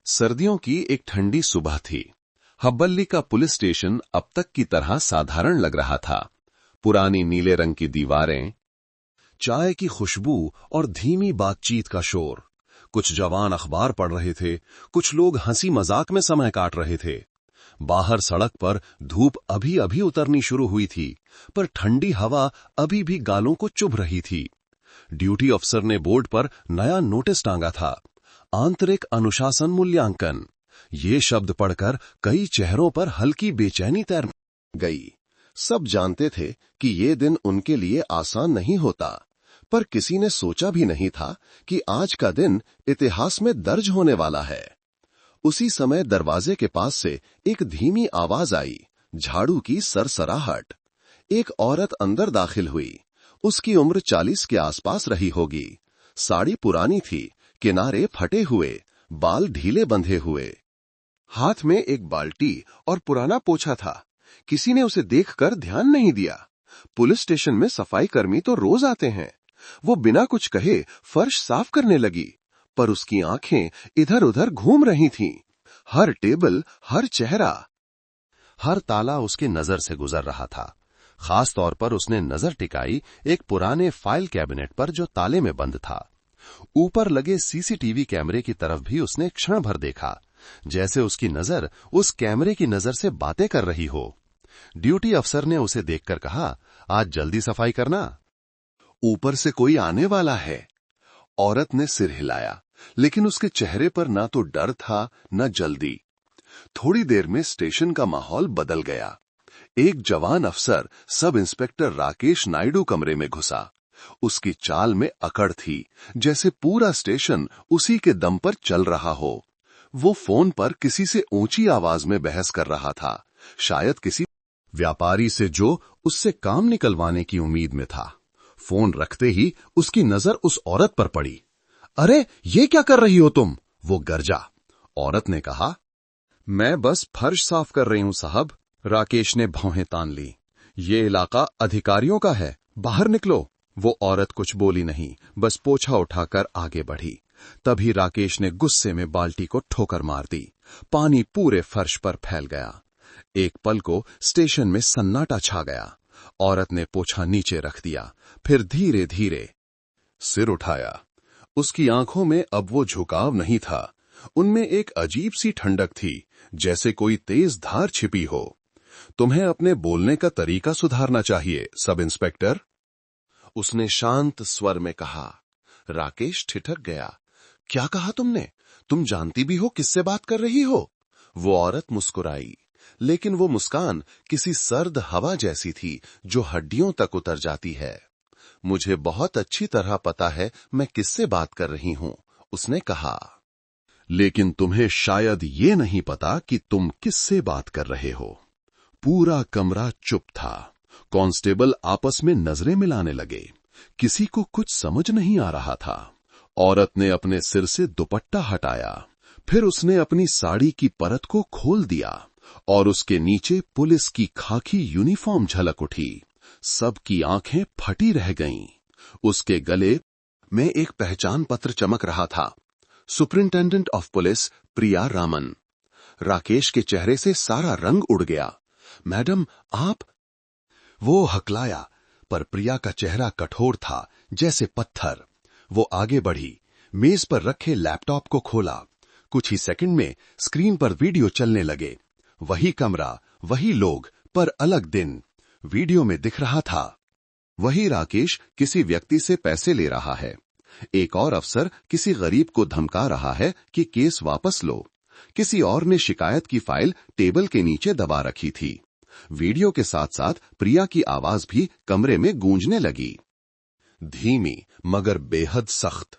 सर्दियों की एक ठंडी सुबह थी। हब्बल्ली का पुलिस स्टेशन अब तक की तरह साधारण लग रहा था। पुरानी नीले रंग की दीवारें, चाय की खुशबू और धीमी बातचीत का शोर। कुछ जवान अखबार पढ़ रहे थे, कुछ लोग हंसी मजाक में समय काट रहे थे। बाहर सड़क पर धूप अभी अभी उतरनी शुरू हुई थी, पर ठंडी हवा अभी भी गालों को चुभ रही थी। ड्यूटी अफसर ने बोर्ड पर नया नोटिस टांगा था, आंतरिक अनुशासन मूल्यांकन। ये शब्द पढ़कर कई चेहरों पर हल्की बेचैनी तैर गई। सब जानते थे कि ये दिन उनके लिए आसान नहीं होता, पर किसी ने सोचा भी नहीं था कि आज का दिन इतिहास में दर्ज होने वाला है। उसी समय दरवाजे के पास से एक धीमी आवाज आई, झाड़ू की सरसराहट। एक औरत अंदर दाखिल हुई। उसकी उम्र 40 के आसपास रही होगी। साड़ी पुरानी थी, किनारे फटे हुए, बाल ढीले बंधे हुए। हाथ में एक बाल्टी और पुराना पोछा था। किसी ने उसे देखकर ध्यान नहीं दिया। पुलिस स्टेशन में सफाई कर्मी तो रोज आते हैं। वो बिना कुछ कहे फर्श साफ करने लगी, पर उसकी आंखें इधर उधर घूम रही थीं। हर टेबल, हर चेहरा, हर ताला उसकी नजर से गुजर रहा था। खास तौर पर उसने नजर टिकाई एक पुराने फाइल कैबिनेट पर जो ताले में बंद था। ऊपर लगे सीसीटीवी कैमरे की तरफ भी उसने क्षण भर देखा, जैसे उसकी नजर उस कैमरे की नजर से बातें कर रही हो। ड्यूटी अफसर ने उसे देखकर कहा, आज जल्दी सफाई करना, ऊपर से कोई आने वाला है। औरत ने सिर हिलाया, लेकिन उसके चेहरे पर ना तो डर था न जल्दी। थोड़ी देर में स्टेशन का माहौल बदल गया। एक जवान अफसर सब इंस्पेक्टर राकेश नायडू कमरे में घुसा। उसकी चाल में अकड़ थी, जैसे पूरा स्टेशन उसी के दम पर चल रहा हो। वो फोन पर किसी से ऊंची आवाज में बहस कर रहा था, शायद किसी व्यापारी से जो उससे काम निकलवाने की उम्मीद में था। फोन रखते ही उसकी नजर उस औरत पर पड़ी। अरे ये क्या कर रही हो तुम? वो गरजा। औरत ने कहा, मैं बस फर्श साफ कर रही हूं साहब। राकेश ने भौहें तान ली। ये इलाका अधिकारियों का है, बाहर निकलो। वो औरत कुछ बोली नहीं, बस पोछा उठाकर आगे बढ़ी। तभी राकेश ने गुस्से में बाल्टी को ठोकर मार दी। पानी पूरे फर्श पर फैल गया। एक पल को स्टेशन में सन्नाटा छा गया। औरत ने पोछा नीचे रख दिया, फिर धीरे धीरे सिर उठाया। उसकी आंखों में अब वो झुकाव नहीं था, उनमें एक अजीब सी ठंडक थी, जैसे कोई तेज धार छिपी हो। तुम्हें अपने बोलने का तरीका सुधारना चाहिए, सब इंस्पेक्टर, उसने शांत स्वर में कहा। राकेश ठिठक गया। क्या कहा तुमने? तुम जानती भी हो किससे बात कर रही हो? वो औरत मुस्कुराई, लेकिन वो मुस्कान किसी सर्द हवा जैसी थी जो हड्डियों तक उतर जाती है। मुझे बहुत अच्छी तरह पता है मैं किससे बात कर रही हूं, उसने कहा। लेकिन तुम्हें शायद ये नहीं पता कि तुम किससे बात कर रहे हो। पूरा कमरा चुप था। कांस्टेबल आपस में नजरें मिलाने लगे। किसी को कुछ समझ नहीं आ रहा था। औरत ने अपने सिर से दुपट्टा हटाया, फिर उसने अपनी साड़ी की परत को खोल दिया और उसके नीचे पुलिस की खाकी यूनिफॉर्म झलक उठी। सबकी आंखें फटी रह गईं। उसके गले में एक पहचान पत्र चमक रहा था, सुपरिंटेंडेंट ऑफ पुलिस प्रिया रामन। राकेश के चेहरे से सारा रंग उड़ गया। मैडम आप? वो हकलाया, पर प्रिया का चेहरा कठोर था, जैसे पत्थर। वो आगे बढ़ी, मेज पर रखे लैपटॉप को खोला। कुछ ही सेकंड में स्क्रीन पर वीडियो चलने लगे। वही कमरा, वही लोग, पर अलग दिन। वीडियो में दिख रहा था, वही राकेश किसी व्यक्ति से पैसे ले रहा है। एक और अफसर किसी गरीब को धमका रहा है कि केस वापस लो। किसी और ने शिकायत की फाइल टेबल के नीचे दबा रखी थी। वीडियो के साथ साथ प्रिया की आवाज भी कमरे में गूंजने लगी, धीमी मगर बेहद सख्त।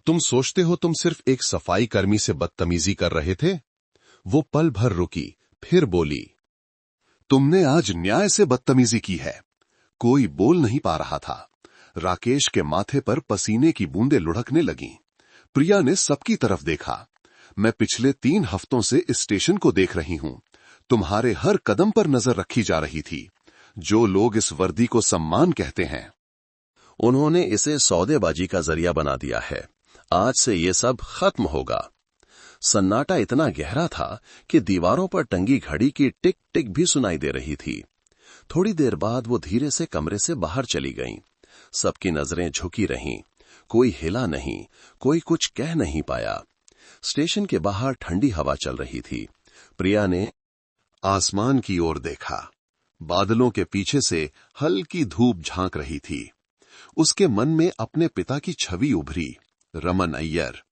तुम सोचते हो तुम सिर्फ एक सफाई कर्मी से बदतमीजी कर रहे थे? वो पल भर रुकी, फिर बोली, तुमने आज न्याय से बदतमीजी की है। कोई बोल नहीं पा रहा था। राकेश के माथे पर पसीने की बूंदें लुढ़कने लगीं। प्रिया ने सबकी तरफ देखा। मैं पिछले 3 हफ्तों से इस स्टेशन को देख रही हूं। तुम्हारे हर कदम पर नजर रखी जा रही थी। जो लोग इस वर्दी को सम्मान कहते हैं, उन्होंने इसे सौदेबाजी का जरिया बना दिया है। आज से ये सब खत्म होगा। सन्नाटा इतना गहरा था कि दीवारों पर टंगी घड़ी की टिक टिक भी सुनाई दे रही थी। थोड़ी देर बाद वो धीरे से कमरे से बाहर चली गईं। सबकी नजरें झुकी रहीं। कोई हिला नहीं, कोई कुछ कह नहीं पाया। स्टेशन के बाहर ठंडी हवा चल रही थी। प्रिया ने आसमान की ओर देखा। बादलों के पीछे से हल्की धूप झांक रही थी। उसके मन में अपने पिता की छवि उभरी, रमन अय्यर,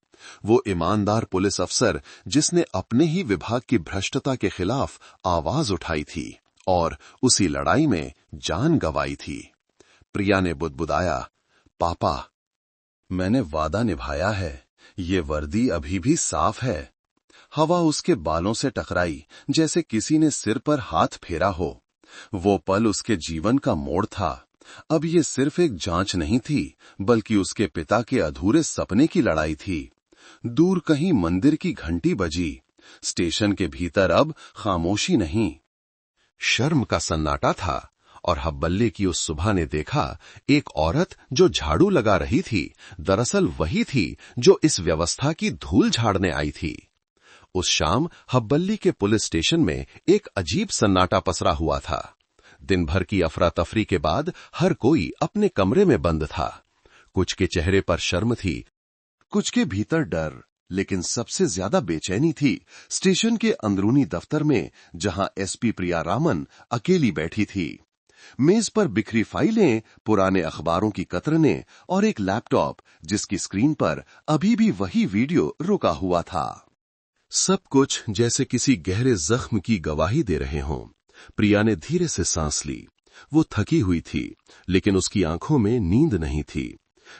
वो ईमानदार पुलिस अफसर जिसने अपने ही विभाग की भ्रष्टता के खिलाफ आवाज उठाई थी और उसी लड़ाई में जान गंवाई थी। प्रिया ने बुदबुदाया, पापा, मैंने वादा निभाया है, ये वर्दी अभी भी साफ है। हवा उसके बालों से टकराई जैसे किसी ने सिर पर हाथ फेरा हो। वो पल उसके जीवन का मोड़ था। अब ये सिर्फ एक जांच नहीं थी, बल्कि उसके पिता के अधूरे सपने की लड़ाई थी। दूर कहीं मंदिर की घंटी बजी। स्टेशन के भीतर अब खामोशी नहीं, शर्म का सन्नाटा था। और हब्बल्ले की उस सुबह ने देखा, एक औरत जो झाड़ू लगा रही थी, दरअसल वही थी जो इस व्यवस्था की धूल झाड़ने आई थी। उस शाम हब्बल्ली के पुलिस स्टेशन में एक अजीब सन्नाटा पसरा हुआ था। दिन भर की अफरा तफरी के बाद हर कोई अपने कमरे में बंद था। कुछ के चेहरे पर शर्म थी, कुछ के भीतर डर, लेकिन सबसे ज्यादा बेचैनी थी स्टेशन के अंदरूनी दफ्तर में, जहां एसपी प्रिया रामन अकेली बैठी थी। मेज पर बिखरी फाइलें, पुराने अखबारों की कतरनें और एक लैपटॉप जिसकी स्क्रीन पर अभी भी वही वीडियो रुका हुआ था। सब कुछ जैसे किसी गहरे जख्म की गवाही दे रहे हों। प्रिया ने धीरे से सांस ली। वो थकी हुई थी, लेकिन उसकी आंखों में नींद नहीं थी।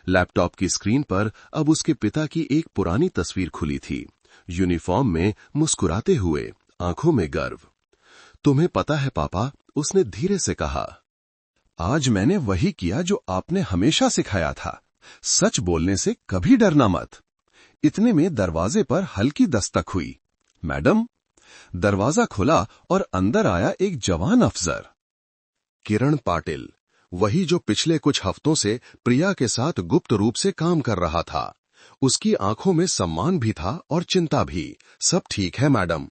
लैपटॉप की स्क्रीन पर अब उसके पिता की एक पुरानी तस्वीर खुली थी, यूनिफॉर्म में, मुस्कुराते हुए, आंखों में गर्व। तुम्हें पता है पापा, उसने धीरे से कहा, आज मैंने वही किया जो आपने हमेशा सिखाया था, सच बोलने से कभी डरना मत। इतने में दरवाजे पर हल्की दस्तक हुई। मैडम। दरवाजा खुला और अंदर आया एक जवान अफसर, किरण पाटिल, वही जो पिछले कुछ हफ्तों से प्रिया के साथ गुप्त रूप से काम कर रहा था। उसकी आंखों में सम्मान भी था और चिंता भी। सब ठीक है मैडम।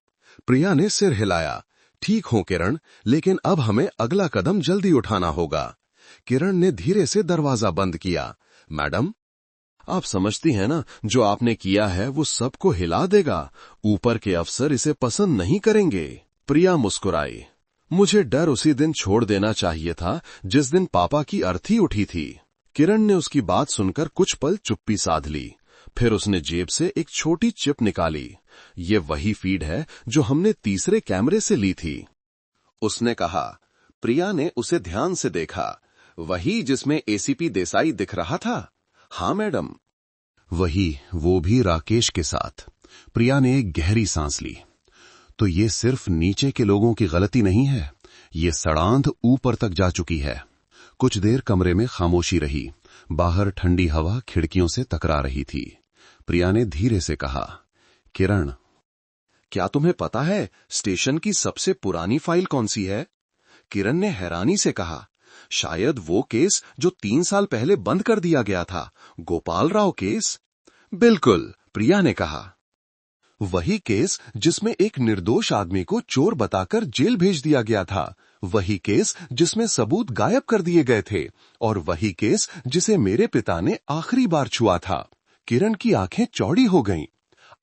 प्रिया ने सिर हिलाया। ठीक हो किरण, लेकिन अब हमें अगला कदम जल्दी उठाना होगा। किरण ने धीरे से दरवाजा बंद किया। मैडम, आप समझती हैं ना, जो आपने किया है वो सबको हिला देगा। ऊपर के अफसर इसे पसंद नहीं करेंगे। प्रिया मुस्कुराई। मुझे डर उसी दिन छोड़ देना चाहिए था जिस दिन पापा की अर्थी उठी थी। किरण ने उसकी बात सुनकर कुछ पल चुप्पी साध ली। फिर उसने जेब से एक छोटी चिप निकाली। ये वही फीड है जो हमने तीसरे कैमरे से ली थी, उसने कहा। प्रिया ने उसे ध्यान से देखा। वही जिसमें एसीपी देसाई दिख रहा था? हाँ मैडम। वही, वो भी राकेश के साथ। प्रिया ने एक गहरी सांस ली। तो ये सिर्फ नीचे के लोगों की गलती नहीं है, ये सड़ांध ऊपर तक जा चुकी है। कुछ देर कमरे में खामोशी रही। बाहर ठंडी हवा खिड़कियों से टकरा रही थी। प्रिया ने धीरे से कहा, किरण, क्या तुम्हें पता है स्टेशन की सबसे पुरानी फाइल कौन सी है? किरण ने हैरानी से कहा, शायद वो केस जो 3 साल पहले बंद कर दिया गया था, गोपाल राव केस। बिल्कुल, प्रिया ने कहा। वही केस जिसमें एक निर्दोष आदमी को चोर बताकर जेल भेज दिया गया था। वही केस जिसमें सबूत गायब कर दिए गए थे। और वही केस जिसे मेरे पिता ने आखिरी बार छुआ था। किरण की आंखें चौड़ी हो गईं।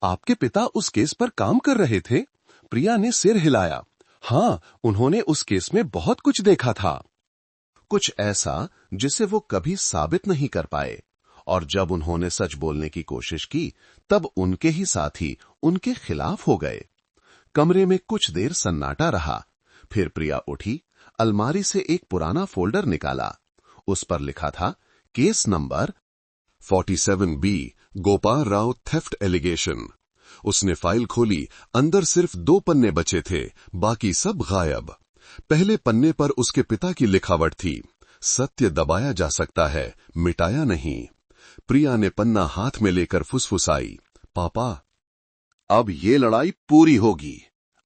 आपके पिता उस केस पर काम कर रहे थे? प्रिया ने सिर हिलाया। हाँ, उन्होंने उस केस में बहुत कुछ देखा था, कुछ ऐसा जिसे वो कभी साबित नहीं कर पाए। और जब उन्होंने सच बोलने की कोशिश की, तब उनके ही साथी उनके खिलाफ हो गए। कमरे में कुछ देर सन्नाटा रहा। फिर प्रिया उठी, अलमारी से एक पुराना फोल्डर निकाला। उस पर लिखा था, case number 47B, Gopal Rao theft allegation. उसने फाइल खोली। अंदर सिर्फ 2 पन्ने बचे थे, बाकी सब गायब। पहले पन्ने पर उसके पिता की लिखावट थी, सत्य दबाया जा सकता है, मिटाया नहीं। प्रिया ने पन्ना हाथ में लेकर फुसफुसाई, पापा, अब ये लड़ाई पूरी होगी।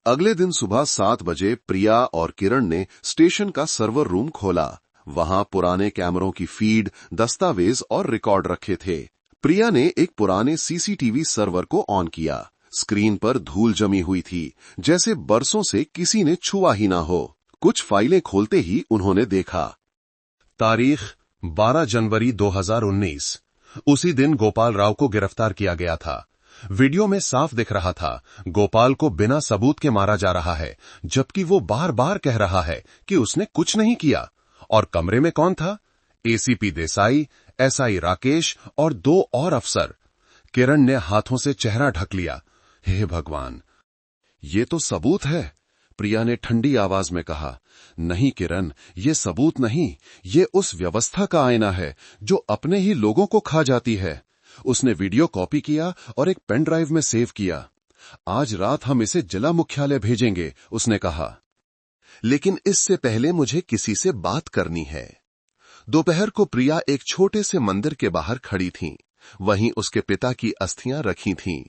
अगले दिन सुबह 7 बजे प्रिया और किरण ने स्टेशन का सर्वर रूम खोला। वहां पुराने कैमरों की फीड, दस्तावेज और रिकॉर्ड रखे थे। प्रिया ने एक पुराने सीसीटीवी सर्वर को ऑन किया। स्क्रीन पर धूल जमी हुई थी, जैसे बरसों से किसी ने छुआ ही ना हो। कुछ फाइलें खोलते ही उन्होंने देखा। तारीख 12 जनवरी 2019। उसी दिन गोपाल राव को गिरफ्तार किया गया था। वीडियो में साफ दिख रहा था गोपाल को बिना सबूत के मारा जा रहा है, जबकि वो बार बार कह रहा है कि उसने कुछ नहीं किया। और कमरे में कौन था? एसीपी देसाई, एसआई राकेश और 2 और अफसर। किरण ने हाथों से चेहरा ढक लिया। हे भगवान, ये तो सबूत है, प्रिया ने ठंडी आवाज में कहा। नहीं किरण, ये सबूत नहीं, ये उस व्यवस्था का आईना है जो अपने ही लोगों को खा जाती है। उसने वीडियो कॉपी किया और एक पेन ड्राइव में सेव किया। आज रात हम इसे जिला मुख्यालय भेजेंगे, उसने कहा। लेकिन इससे पहले मुझे किसी से बात करनी है। दोपहर को प्रिया एक छोटे से मंदिर के बाहर खड़ी थीं। वहीं उसके पिता की अस्थियां रखी थीं।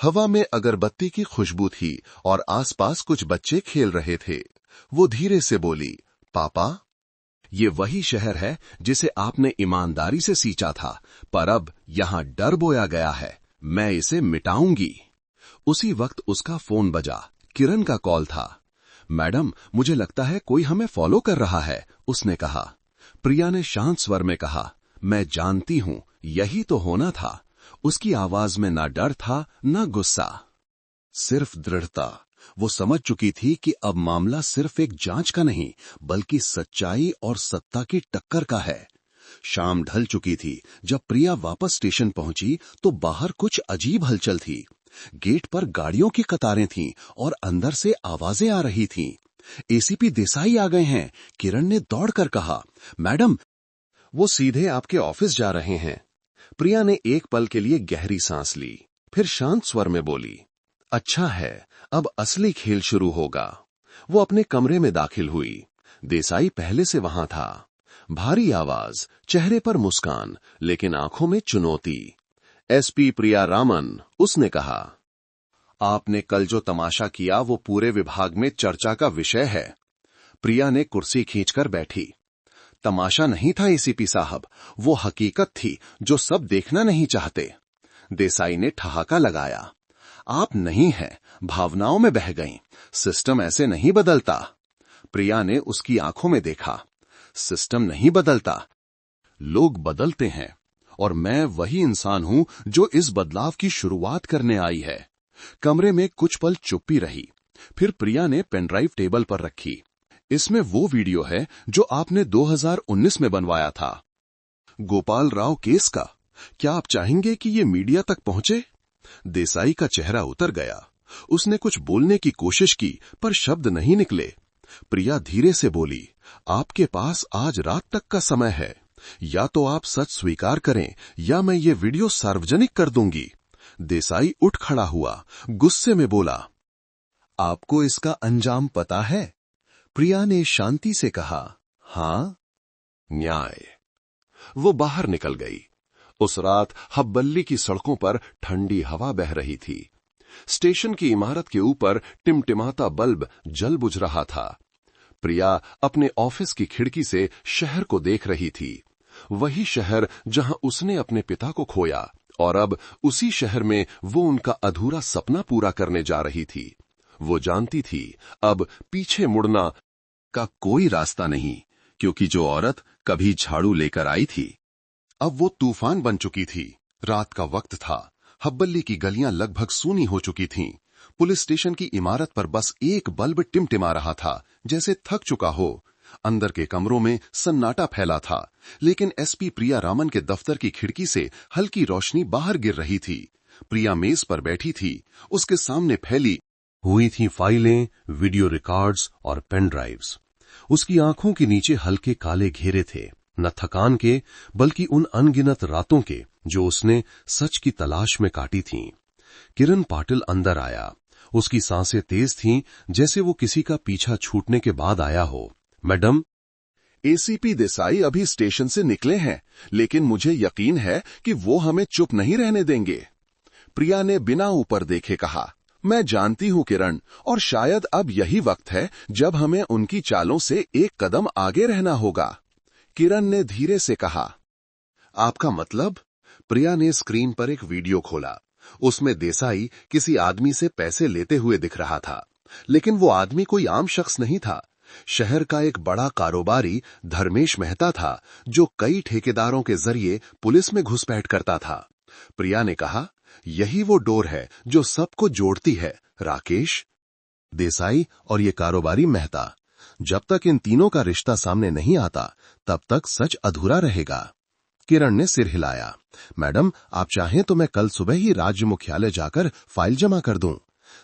हवा में अगरबत्ती की खुशबू थी और आसपास कुछ बच्चे खेल रहे थे। वो धीरे से बोली, पापा, ये वही शहर है जिसे आपने ईमानदारी से सींचा था, पर अब यहां डर बोया गया है। मैं इसे मिटाऊंगी। उसी वक्त उसका फोन बजा। किरण का कॉल था। मैडम, मुझे लगता है कोई हमें फॉलो कर रहा है, उसने कहा। प्रिया ने शांत स्वर में कहा, मैं जानती हूं, यही तो होना था। उसकी आवाज में ना डर था, ना गुस्सा, सिर्फ दृढ़ता। वो समझ चुकी थी कि अब मामला सिर्फ एक जांच का नहीं, बल्कि सच्चाई और सत्ता की टक्कर का है। शाम ढल चुकी थी। जब प्रिया वापस स्टेशन पहुंची तो बाहर कुछ अजीब हलचल थी। गेट पर गाड़ियों की कतारें थीं और अंदर से आवाजें आ रही थीं। एसीपी देसाई आ गए हैं, किरण ने दौड़कर कहा। मैडम, वो सीधे आपके ऑफिस जा रहे हैं। प्रिया ने एक पल के लिए गहरी सांस ली, फिर शांत स्वर में बोली, अच्छा है, अब असली खेल शुरू होगा। वो अपने कमरे में दाखिल हुई। देसाई पहले से वहां था। भारी आवाज, चेहरे पर मुस्कान, लेकिन आंखों में चुनौती। एसपी प्रिया रामन, उसने कहा, आपने कल जो तमाशा किया वो पूरे विभाग में चर्चा का विषय है। प्रिया ने कुर्सी खींचकर बैठी। तमाशा नहीं था एसीपी साहब, वो हकीकत थी जो सब देखना नहीं चाहते। देसाई ने ठहाका लगाया। आप नहीं हैं, भावनाओं में बह गईं। सिस्टम ऐसे नहीं बदलता। प्रिया ने उसकी आंखों में देखा। सिस्टम नहीं बदलता, लोग बदलते हैं, और मैं वही इंसान हूं जो इस बदलाव की शुरुआत करने आई है। कमरे में कुछ पल चुप्पी रही। फिर प्रिया ने पेनड्राइव टेबल पर रखी। इसमें वो वीडियो है जो आपने 2019 में बनवाया था, गोपाल राव केस का। क्या आप चाहेंगे कि ये मीडिया तक पहुंचे? देसाई का चेहरा उतर गया। उसने कुछ बोलने की कोशिश की, पर शब्द नहीं निकले। प्रिया धीरे से बोली, आपके पास आज रात तक का समय है। या तो आप सच स्वीकार करें, या मैं ये वीडियो सार्वजनिक कर दूंगी। देसाई उठ खड़ा हुआ, गुस्से में बोला, आपको इसका अंजाम पता है? प्रिया ने शांति से कहा, हां। न्याय। वो बाहर निकल गई। उस रात हब्बल्ली की सड़कों पर ठंडी हवा बह रही थी। स्टेशन की इमारत के ऊपर टिमटिमाता बल्ब जल बुझ रहा था। प्रिया अपने ऑफिस की खिड़की से शहर को देख रही थी। वही शहर जहां उसने अपने पिता को खोया, और अब उसी शहर में वो उनका अधूरा सपना पूरा करने जा रही थी। वो जानती थी अब पीछे मुड़ना का कोई रास्ता नहीं, क्योंकि जो औरत कभी झाड़ू लेकर आई थी, अब वो तूफान बन चुकी थी। रात का वक्त था। हब्बल्ली की गलियां लगभग सूनी हो चुकी थीं। पुलिस स्टेशन की इमारत पर बस एक बल्ब टिमटिमा रहा था, जैसे थक चुका हो। अंदर के कमरों में सन्नाटा फैला था, लेकिन एसपी प्रिया रामन के दफ्तर की खिड़की से हल्की रोशनी बाहर गिर रही थी। प्रिया मेज पर बैठी थी। उसके सामने फैली हुई थी फाइलें, वीडियो रिकॉर्ड्स और पेन ड्राइव्स। उसकी आंखों के नीचे हल्के काले घेरे थे, न थकान के, बल्कि उन अनगिनत रातों के जो उसने सच की तलाश में काटी थीं। किरण पाटिल अंदर आया। उसकी सांसें तेज थीं, जैसे वो किसी का पीछा छूटने के बाद आया हो। मैडम, एसीपी देसाई अभी स्टेशन से निकले हैं, लेकिन मुझे यकीन है कि वो हमें चुप नहीं रहने देंगे। प्रिया ने बिना ऊपर देखे कहा, मैं जानती हूं किरण, और शायद अब यही वक्त है जब हमें उनकी चालों से एक कदम आगे रहना होगा। किरण ने धीरे से कहा, आपका मतलब? प्रिया ने स्क्रीन पर एक वीडियो खोला। उसमें देसाई किसी आदमी से पैसे लेते हुए दिख रहा था, लेकिन वो आदमी कोई आम शख्स नहीं था। शहर का एक बड़ा कारोबारी धर्मेश मेहता था, जो कई ठेकेदारों के जरिए पुलिस में घुसपैठ करता था। प्रिया ने कहा, यही वो डोर है जो सबको जोड़ती है, राकेश। देसाई और ये कारोबारी मेहता, जब तक इन तीनों का रिश्ता सामने नहीं आता तब तक सच अधूरा रहेगा। किरण ने सिर हिलाया। मैडम, आप चाहें तो मैं कल सुबह ही राज्य मुख्यालय जाकर फाइल जमा कर दूं।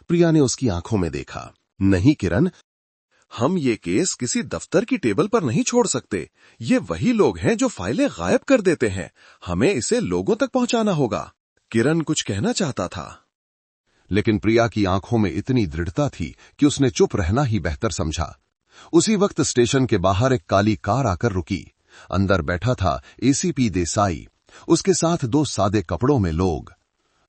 प्रिया ने उसकी आंखों में देखा। नहीं किरण, हम ये केस किसी दफ्तर की टेबल पर नहीं छोड़ सकते। ये वही लोग हैं जो फाइलें गायब कर देते हैं। हमें इसे लोगों तक पहुंचाना होगा। किरण कुछ कहना चाहता था, लेकिन प्रिया की आंखों में इतनी दृढ़ता थी कि उसने चुप रहना ही बेहतर समझा। उसी वक्त स्टेशन के बाहर एक काली कार आकर रुकी। अंदर बैठा था एसीपी देसाई, उसके साथ दो सादे कपड़ों में लोग।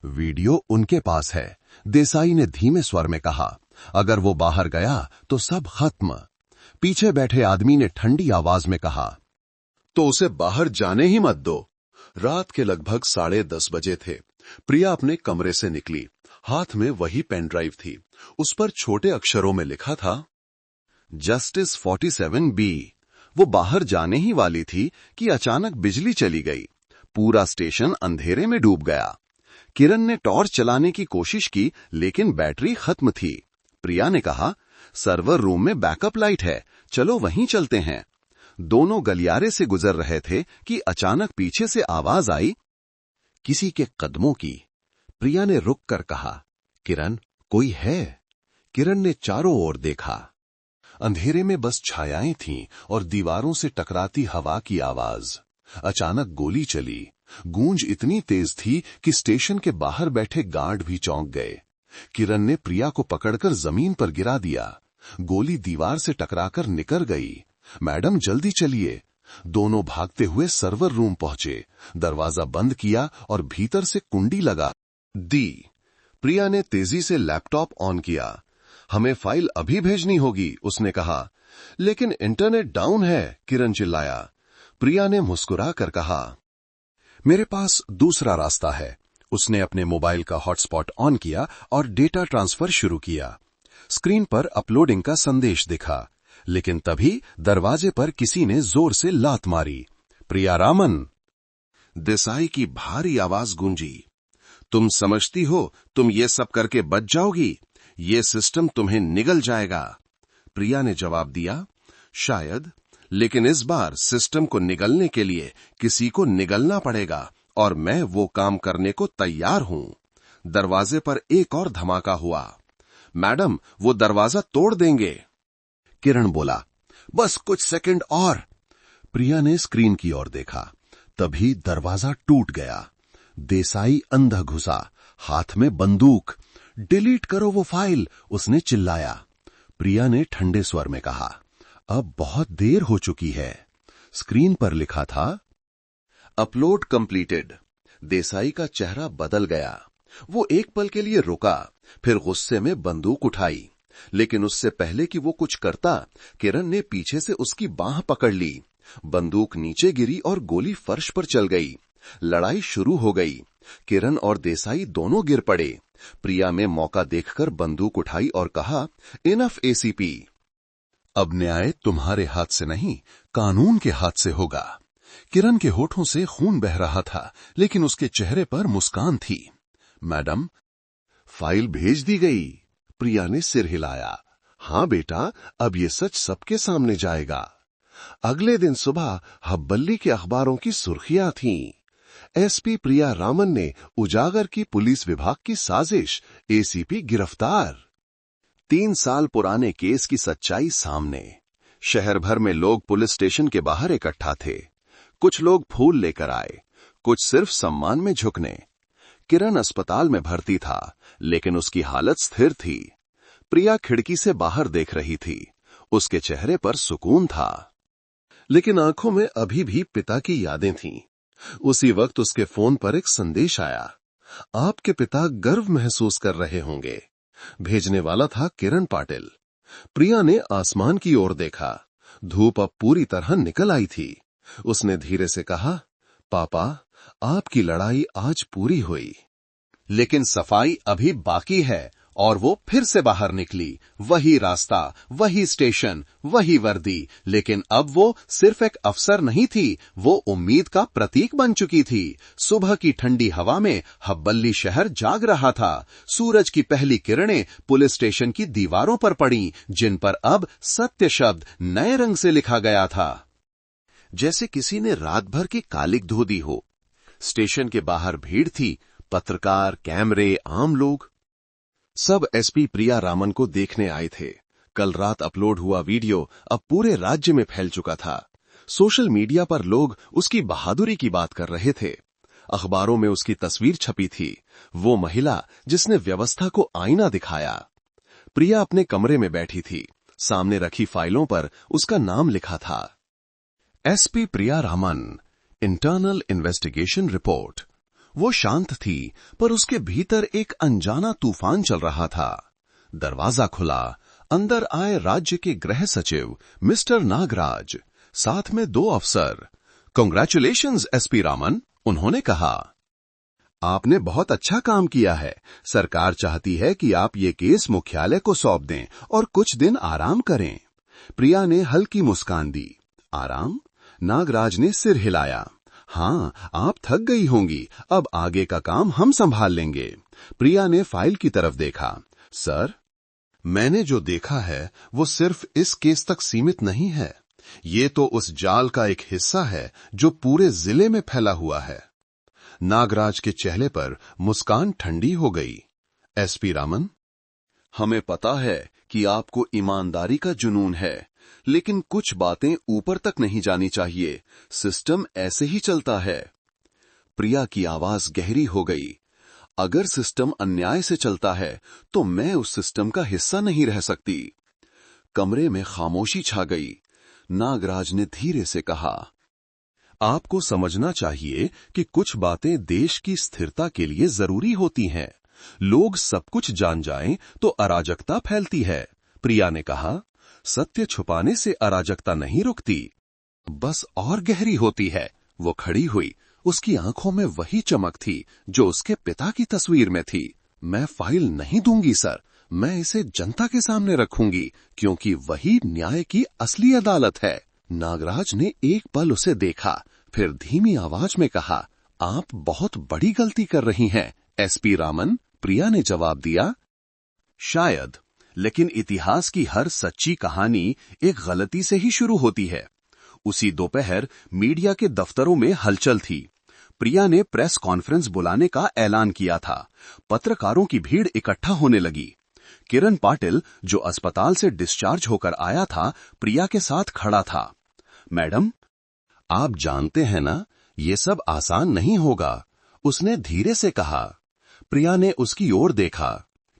वीडियो उनके पास है, देसाई ने धीमे स्वर में कहा। अगर वो बाहर गया तो सब खत्म। पीछे बैठे आदमी ने ठंडी आवाज में कहा, तो उसे बाहर जाने ही मत दो। रात के लगभग 10:30 बजे थे। प्रिया अपने कमरे से निकली। हाथ में वही पेन ड्राइव थी। उस पर छोटे अक्षरों में लिखा था, जस्टिस 47B। वो बाहर जाने ही वाली थी कि अचानक बिजली चली गई। पूरा स्टेशन अंधेरे में डूब गया। किरण ने टॉर्च चलाने की कोशिश की, लेकिन बैटरी खत्म थी। प्रिया ने कहा, सर्वर रूम में बैकअप लाइट है, चलो वहीं चलते हैं। दोनों गलियारे से गुजर रहे थे कि अचानक पीछे से आवाज आई, किसी के कदमों की। प्रिया ने रुक कर कहा, किरण, कोई है? किरण ने चारों ओर देखा। अंधेरे में बस छायाएं थीं और दीवारों से टकराती हवा की आवाज। अचानक गोली चली। गूंज इतनी तेज थी कि स्टेशन के बाहर बैठे गार्ड भी चौंक गए। किरण ने प्रिया को पकड़कर जमीन पर गिरा दिया। गोली दीवार से टकराकर निकल गई। मैडम, जल्दी चलिए। दोनों भागते हुए सर्वर रूम पहुंचे। दरवाजा बंद किया और भीतर से कुंडी लगा दी। प्रिया ने तेजी से लैपटॉप ऑन किया। हमें फाइल अभी भेजनी होगी, उसने कहा। लेकिन इंटरनेट डाउन है, किरण चिल्लाया। प्रिया ने मुस्कुरा कर कहा, मेरे पास दूसरा रास्ता है। उसने अपने मोबाइल का हॉटस्पॉट ऑन किया और डेटा ट्रांसफर शुरू किया। स्क्रीन पर अपलोडिंग का संदेश दिखा, लेकिन तभी दरवाजे पर किसी ने जोर से लात मारी। प्रिया रामन। देसाई की भारी आवाज गूंजी। तुम समझती हो तुम ये सब करके बच जाओगी? ये सिस्टम तुम्हें निगल जाएगा। प्रिया ने जवाब दिया, शायद, लेकिन इस बार सिस्टम को निगलने के लिए किसी को निगलना पड़ेगा और मैं वो काम करने को तैयार हूं। दरवाजे पर एक और धमाका हुआ। मैडम, वो दरवाजा तोड़ देंगे। किरण बोला, बस कुछ सेकंड और। प्रिया ने स्क्रीन की ओर देखा। तभी दरवाजा टूट गया। देसाई अंदर घुसा, हाथ में बंदूक। डिलीट करो वो फाइल, उसने चिल्लाया। प्रिया ने ठंडे स्वर में कहा, अब बहुत देर हो चुकी है। स्क्रीन पर लिखा था, अपलोड कंप्लीटेड। देसाई का चेहरा बदल गया। वो एक पल के लिए रुका, फिर गुस्से में बंदूक उठाई। लेकिन उससे पहले कि वो कुछ करता, किरण ने पीछे से उसकी बांह पकड़ ली। बंदूक नीचे गिरी और गोली फर्श पर चल गई। लड़ाई शुरू हो गई। किरण और देसाई दोनों गिर पड़े। प्रिया में मौका देखकर बंदूक उठाई और कहा, इनफ एसीपी। अब न्याय तुम्हारे हाथ से नहीं, कानून के हाथ से होगा। किरण के होठों से खून बह रहा था, लेकिन उसके चेहरे पर मुस्कान थी। मैडम, फाइल भेज दी गई। प्रिया ने सिर हिलाया। हां बेटा, अब ये सच सबके सामने जाएगा। अगले दिन सुबह हब्बल्ली के अखबारों की सुर्खियां थीं। एसपी प्रिया रामन ने उजागर की पुलिस विभाग की साजिश, एसीपी गिरफ्तार। 3 साल पुराने केस की सच्चाई सामने। शहर भर में लोग पुलिस स्टेशन के बाहर इकट्ठा थे। कुछ लोग फूल लेकर आए, कुछ सिर्फ सम्मान में झुकने। किरण अस्पताल में भर्ती था, लेकिन उसकी हालत स्थिर थी। प्रिया खिड़की से बाहर देख रही थी। उसके चेहरे पर सुकून था, लेकिन आंखों में अभी भी पिता की यादें थीं। उसी वक्त उसके फोन पर एक संदेश आया, आपके पिता गर्व महसूस कर रहे होंगे। भेजने वाला था किरण पाटिल। प्रिया ने आसमान की ओर देखा। धूप अब पूरी तरह निकल आई थी। उसने धीरे से कहा, पापा, आपकी लड़ाई आज पूरी हुई। लेकिन सफाई अभी बाकी है और वो फिर से बाहर निकली। वही रास्ता, वही स्टेशन, वही वर्दी, लेकिन अब वो सिर्फ एक अफसर नहीं थी, वो उम्मीद का प्रतीक बन चुकी थी। सुबह की ठंडी हवा में हब्बल्ली शहर जाग रहा था। सूरज की पहली किरणें पुलिस स्टेशन की दीवारों पर पड़ी, जिन पर अब सत्य शब्द नए रंग से लिखा गया था, जैसे किसी ने रात भर की कालिक धो दी हो। स्टेशन के बाहर भीड़ थी, पत्रकार, कैमरे, आम लोग। सब एसपी प्रिया रामन को देखने आए थे। कल रात अपलोड हुआ वीडियो अब पूरे राज्य में फैल चुका था। सोशल मीडिया पर लोग उसकी बहादुरी की बात कर रहे थे। अखबारों में उसकी तस्वीर छपी थी, वो महिला जिसने व्यवस्था को आईना दिखाया। प्रिया अपने कमरे में बैठी थी। सामने रखी फाइलों पर उसका नाम लिखा था, एसपी प्रिया रामन, इंटरनल इन्वेस्टिगेशन रिपोर्ट। वो शांत थी, पर उसके भीतर एक अनजाना तूफान चल रहा था। दरवाजा खुला, अंदर आए राज्य के गृह सचिव मिस्टर नागराज, साथ में 2 अफसर। कांग्रेचुलेशंस एसपी रामन, उन्होंने कहा। आपने बहुत अच्छा काम किया है। सरकार चाहती है कि आप ये केस मुख्यालय को सौंप दें और कुछ दिन आराम करें। प्रिया ने हल्की मुस्कान दी। आराम? नागराज ने सिर हिलाया। हाँ, आप थक गई होंगी, अब आगे का काम हम संभाल लेंगे। प्रिया ने फाइल की तरफ देखा। सर, मैंने जो देखा है वो सिर्फ इस केस तक सीमित नहीं है। ये तो उस जाल का एक हिस्सा है जो पूरे जिले में फैला हुआ है। नागराज के चेहरे पर मुस्कान ठंडी हो गई। एसपी रामन, हमें पता है कि आपको ईमानदारी का जुनून है, लेकिन कुछ बातें ऊपर तक नहीं जानी चाहिए। सिस्टम ऐसे ही चलता है। प्रिया की आवाज गहरी हो गई। अगर सिस्टम अन्याय से चलता है तो मैं उस सिस्टम का हिस्सा नहीं रह सकती। कमरे में खामोशी छा गई। नागराज ने धीरे से कहा, आपको समझना चाहिए कि कुछ बातें देश की स्थिरता के लिए जरूरी होती हैं। लोग सब कुछ जान जाएं तो अराजकता फैलती है। प्रिया ने कहा, सत्य छुपाने से अराजकता नहीं रुकती, बस और गहरी होती है। वो खड़ी हुई। उसकी आंखों में वही चमक थी जो उसके पिता की तस्वीर में थी। मैं फाइल नहीं दूंगी सर, मैं इसे जनता के सामने रखूंगी, क्योंकि वही न्याय की असली अदालत है। नागराज ने एक पल उसे देखा, फिर धीमी आवाज में कहा, आप बहुत बड़ी गलती कर रही हैं एसपी रामन। प्रिया ने जवाब दिया, शायद, लेकिन इतिहास की हर सच्ची कहानी एक गलती से ही शुरू होती है। उसी दोपहर मीडिया के दफ्तरों में हलचल थी। प्रिया ने प्रेस कॉन्फ्रेंस बुलाने का ऐलान किया था। पत्रकारों की भीड़ इकट्ठा होने लगी। किरण पाटिल, जो अस्पताल से डिस्चार्ज होकर आया था, प्रिया के साथ खड़ा था। मैडम, आप जानते हैं ना, ये सब आसान नहीं होगा, उसने धीरे से कहा। प्रिया ने उसकी ओर देखा।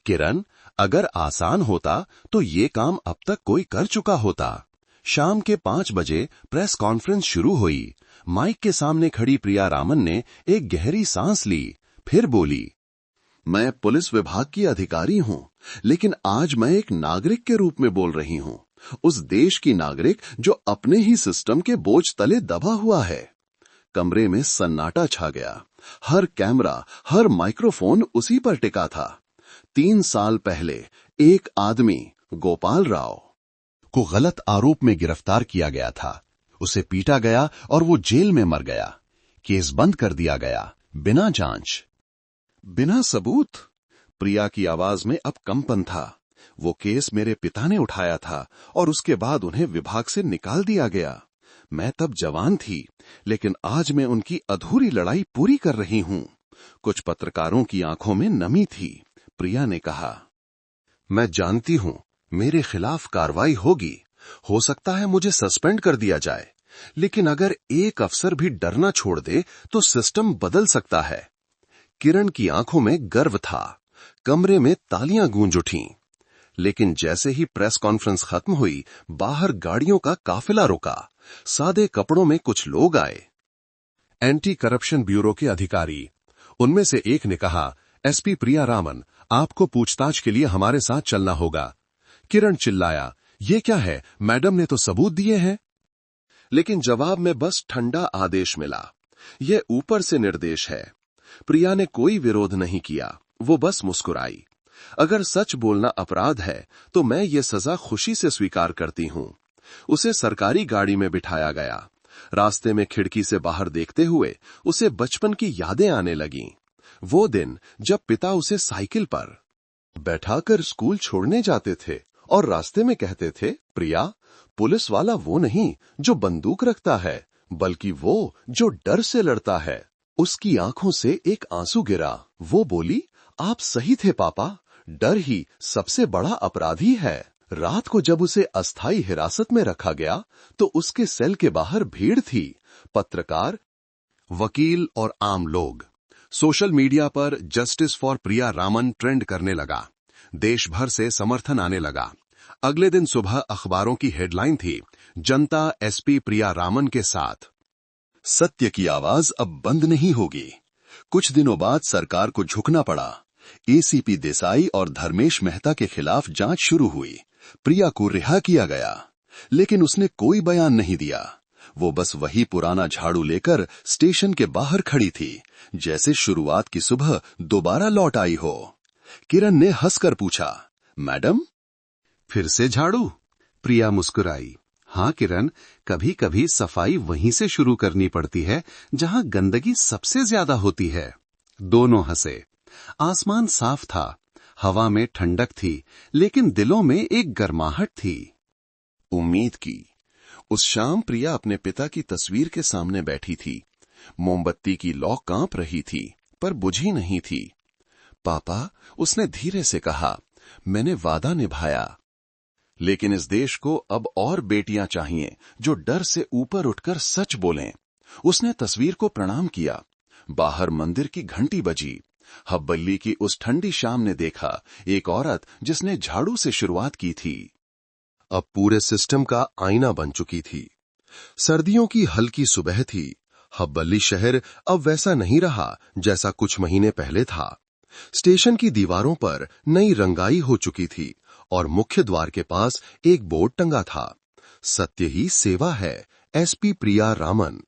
किरण, अगर आसान होता तो ये काम अब तक कोई कर चुका होता। शाम के 5 बजे प्रेस कॉन्फ्रेंस शुरू हुई। माइक के सामने खड़ी प्रिया रामन ने एक गहरी सांस ली, फिर बोली, मैं पुलिस विभाग की अधिकारी हूं, लेकिन आज मैं एक नागरिक के रूप में बोल रही हूं। उस देश की नागरिक जो अपने ही सिस्टम के बोझ तले दबा हुआ है। कमरे में सन्नाटा छा गया। हर कैमरा, हर माइक्रोफोन उसी पर टिका था। 3 साल पहले एक आदमी, गोपाल राव, को गलत आरोप में गिरफ्तार किया गया था। उसे पीटा गया और वो जेल में मर गया। केस बंद कर दिया गया, बिना जांच, बिना सबूत। प्रिया की आवाज में अब कंपन था। वो केस मेरे पिता ने उठाया था और उसके बाद उन्हें विभाग से निकाल दिया गया। मैं तब जवान थी, लेकिन आज मैं उनकी अधूरी लड़ाई पूरी कर रही हूं। कुछ पत्रकारों की आंखों में नमी थी। प्रिया ने कहा, मैं जानती हूं मेरे खिलाफ कार्रवाई होगी। हो सकता है मुझे सस्पेंड कर दिया जाए, लेकिन अगर एक अफसर भी डरना छोड़ दे तो सिस्टम बदल सकता है। किरण की आंखों में गर्व था। कमरे में तालियां गूंज उठीं। लेकिन जैसे ही प्रेस कॉन्फ्रेंस खत्म हुई, बाहर गाड़ियों का काफिला रुका। सादे कपड़ों में कुछ लोग आए। एंटी करप्शन ब्यूरो के अधिकारी। उनमें से एक ने कहा, एसपी प्रिया रामन, आपको पूछताछ के लिए हमारे साथ चलना होगा। किरण चिल्लाया, ये क्या है, मैडम ने तो सबूत दिए हैं। लेकिन जवाब में बस ठंडा आदेश मिला, यह ऊपर से निर्देश है। प्रिया ने कोई विरोध नहीं किया, वो बस मुस्कुराई। अगर सच बोलना अपराध है तो मैं ये सजा खुशी से स्वीकार करती हूं। उसे सरकारी गाड़ी में बिठाया गया। रास्ते में खिड़की से बाहर देखते हुए उसे बचपन की यादें आने लगीं। वो दिन जब पिता उसे साइकिल पर बैठाकर स्कूल छोड़ने जाते थे और रास्ते में कहते थे, प्रिया, पुलिस वाला वो नहीं जो बंदूक रखता है, बल्कि वो जो डर से लड़ता है। उसकी आंखों से एक आंसू गिरा। वो बोली, आप सही थे पापा, डर ही सबसे बड़ा अपराधी है। रात को जब उसे अस्थायी हिरासत में रखा गया तो उसके सेल के बाहर भीड़ थी। पत्रकार, वकील और आम लोग। सोशल मीडिया पर justice for Priya Raman trend करने लगा। देश भर से समर्थन आने लगा। अगले दिन सुबह अखबारों की हेडलाइन थी, जनता एसपी प्रिया रामन के साथ। सत्य की आवाज अब बंद नहीं होगी। कुछ दिनों बाद सरकार को झुकना पड़ा। एसीपी देसाई और धर्मेश मेहता के खिलाफ जांच शुरू हुई। प्रिया को रिहा किया गया, लेकिन उसने कोई बयान नहीं दिया। वो बस वही पुराना झाड़ू लेकर स्टेशन के बाहर खड़ी थी, जैसे शुरुआत की सुबह दोबारा लौट आई हो। किरण ने हंसकर पूछा, मैडम, फिर से झाड़ू? प्रिया मुस्कुराई। हाँ किरण, कभी कभी सफाई वहीं से शुरू करनी पड़ती है जहां गंदगी सबसे ज्यादा होती है। दोनों हंसे। आसमान साफ था, हवा में ठंडक थी, लेकिन दिलों में एक गर्माहट थी, उम्मीद की। उस शाम प्रिया अपने पिता की तस्वीर के सामने बैठी थी। मोमबत्ती की लौ कांप रही थी, पर बुझी नहीं थी। पापा, उसने धीरे से कहा, मैंने वादा निभाया। लेकिन इस देश को अब और बेटियां चाहिए जो डर से ऊपर उठकर सच बोलें। उसने तस्वीर को प्रणाम किया। बाहर मंदिर की घंटी बजी। हब्बल्ली की उस ठंडी शाम ने देखा एक औरत जिसने झाड़ू से शुरुआत की थी, अब पूरे सिस्टम का आईना बन चुकी थी। सर्दियों की हल्की सुबह थी। हब्बल्ली शहर अब वैसा नहीं रहा जैसा कुछ महीने पहले था। स्टेशन की दीवारों पर नई रंगाई हो चुकी थी और मुख्य द्वार के पास एक बोर्ड टंगा था, सत्य ही सेवा है, एसपी प्रिया रामन।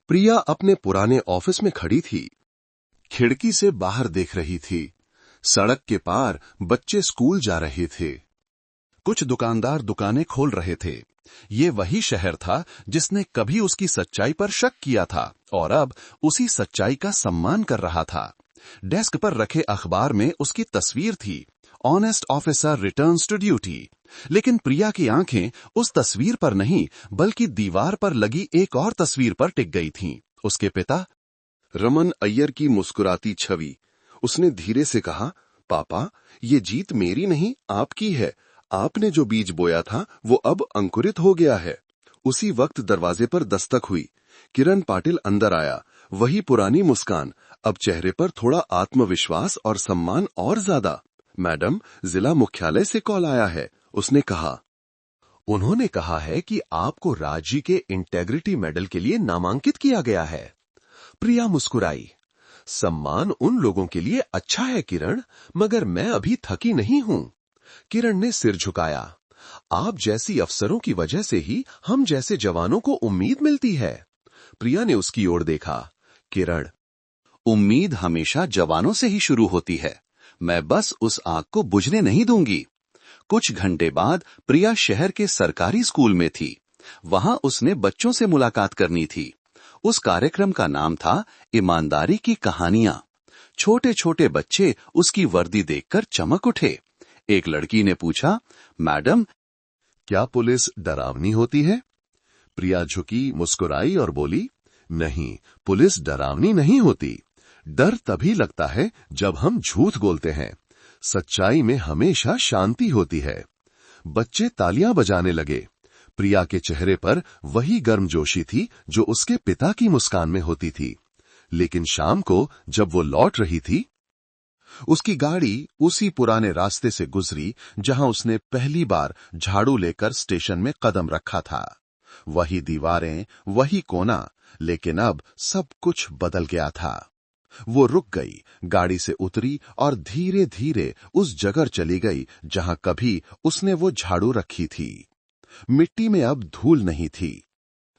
प्रिया अपने पुराने ऑफिस में खड़ी थी। खिड़की से बाहर देख रही थी। सड़क के पार बच्चे स्कूल जा रहे थे। कुछ दुकानदार दुकानें खोल रहे थे। ये वही शहर था जिसने कभी उसकी सच्चाई पर शक किया था और अब उसी सच्चाई का सम्मान कर रहा था। डेस्क पर रखे अखबार में उसकी तस्वीर थी, honest officer returns to duty. लेकिन प्रिया की आंखें उस तस्वीर पर नहीं, बल्कि दीवार पर लगी एक और तस्वीर पर टिक गई थीं। उसके पिता रमन अय्यर की मुस्कुराती छवि। उसने धीरे से कहा, पापा, ये जीत मेरी नहीं, आपकी है। आपने जो बीज बोया था वो अब अंकुरित हो गया है। उसी वक्त दरवाजे पर दस्तक हुई। किरण पाटिल अंदर आया। वही पुरानी मुस्कान, अब चेहरे पर थोड़ा आत्मविश्वास और सम्मान और ज्यादा। मैडम, जिला मुख्यालय से कॉल आया है, उसने कहा। उन्होंने कहा है कि आपको राज्य के इंटेग्रिटी मेडल के लिए नामांकित किया गया है। प्रिया मुस्कुराई। सम्मान उन लोगों के लिए अच्छा है किरण, मगर मैं अभी थकी नहीं हूं। किरण ने सिर झुकाया। आप जैसी अफसरों की वजह से ही हम जैसे जवानों को उम्मीद मिलती है। प्रिया ने उसकी ओर देखा। किरण, उम्मीद हमेशा जवानों से ही शुरू होती है। मैं बस उस आग को बुझने नहीं दूंगी। कुछ घंटे बाद प्रिया शहर के सरकारी स्कूल में थी। वहां उसने बच्चों से मुलाकात करनी थी। उस कार्यक्रम का नाम था ईमानदारी की कहानियां। छोटे छोटे बच्चे उसकी वर्दी देखकर चमक उठे। एक लड़की ने पूछा, मैडम, क्या पुलिस डरावनी होती है? प्रिया झुकी, मुस्कुराई और बोली, नहीं, पुलिस डरावनी नहीं होती। डर तभी लगता है जब हम झूठ बोलते हैं। सच्चाई में हमेशा शांति होती है। बच्चे तालियां बजाने लगे। प्रिया के चेहरे पर वही गर्मजोशी थी जो उसके पिता की मुस्कान में होती थी। लेकिन शाम को जब वो लौट रही थी, उसकी गाड़ी उसी पुराने रास्ते से गुजरी जहां उसने पहली बार झाड़ू लेकर स्टेशन में कदम रखा था। वही दीवारें, वही कोना, लेकिन अब सब कुछ बदल गया था। वो रुक गई, गाड़ी से उतरी और धीरे धीरे उस जगह चली गई जहां कभी उसने वो झाड़ू रखी थी। मिट्टी में अब धूल नहीं थी,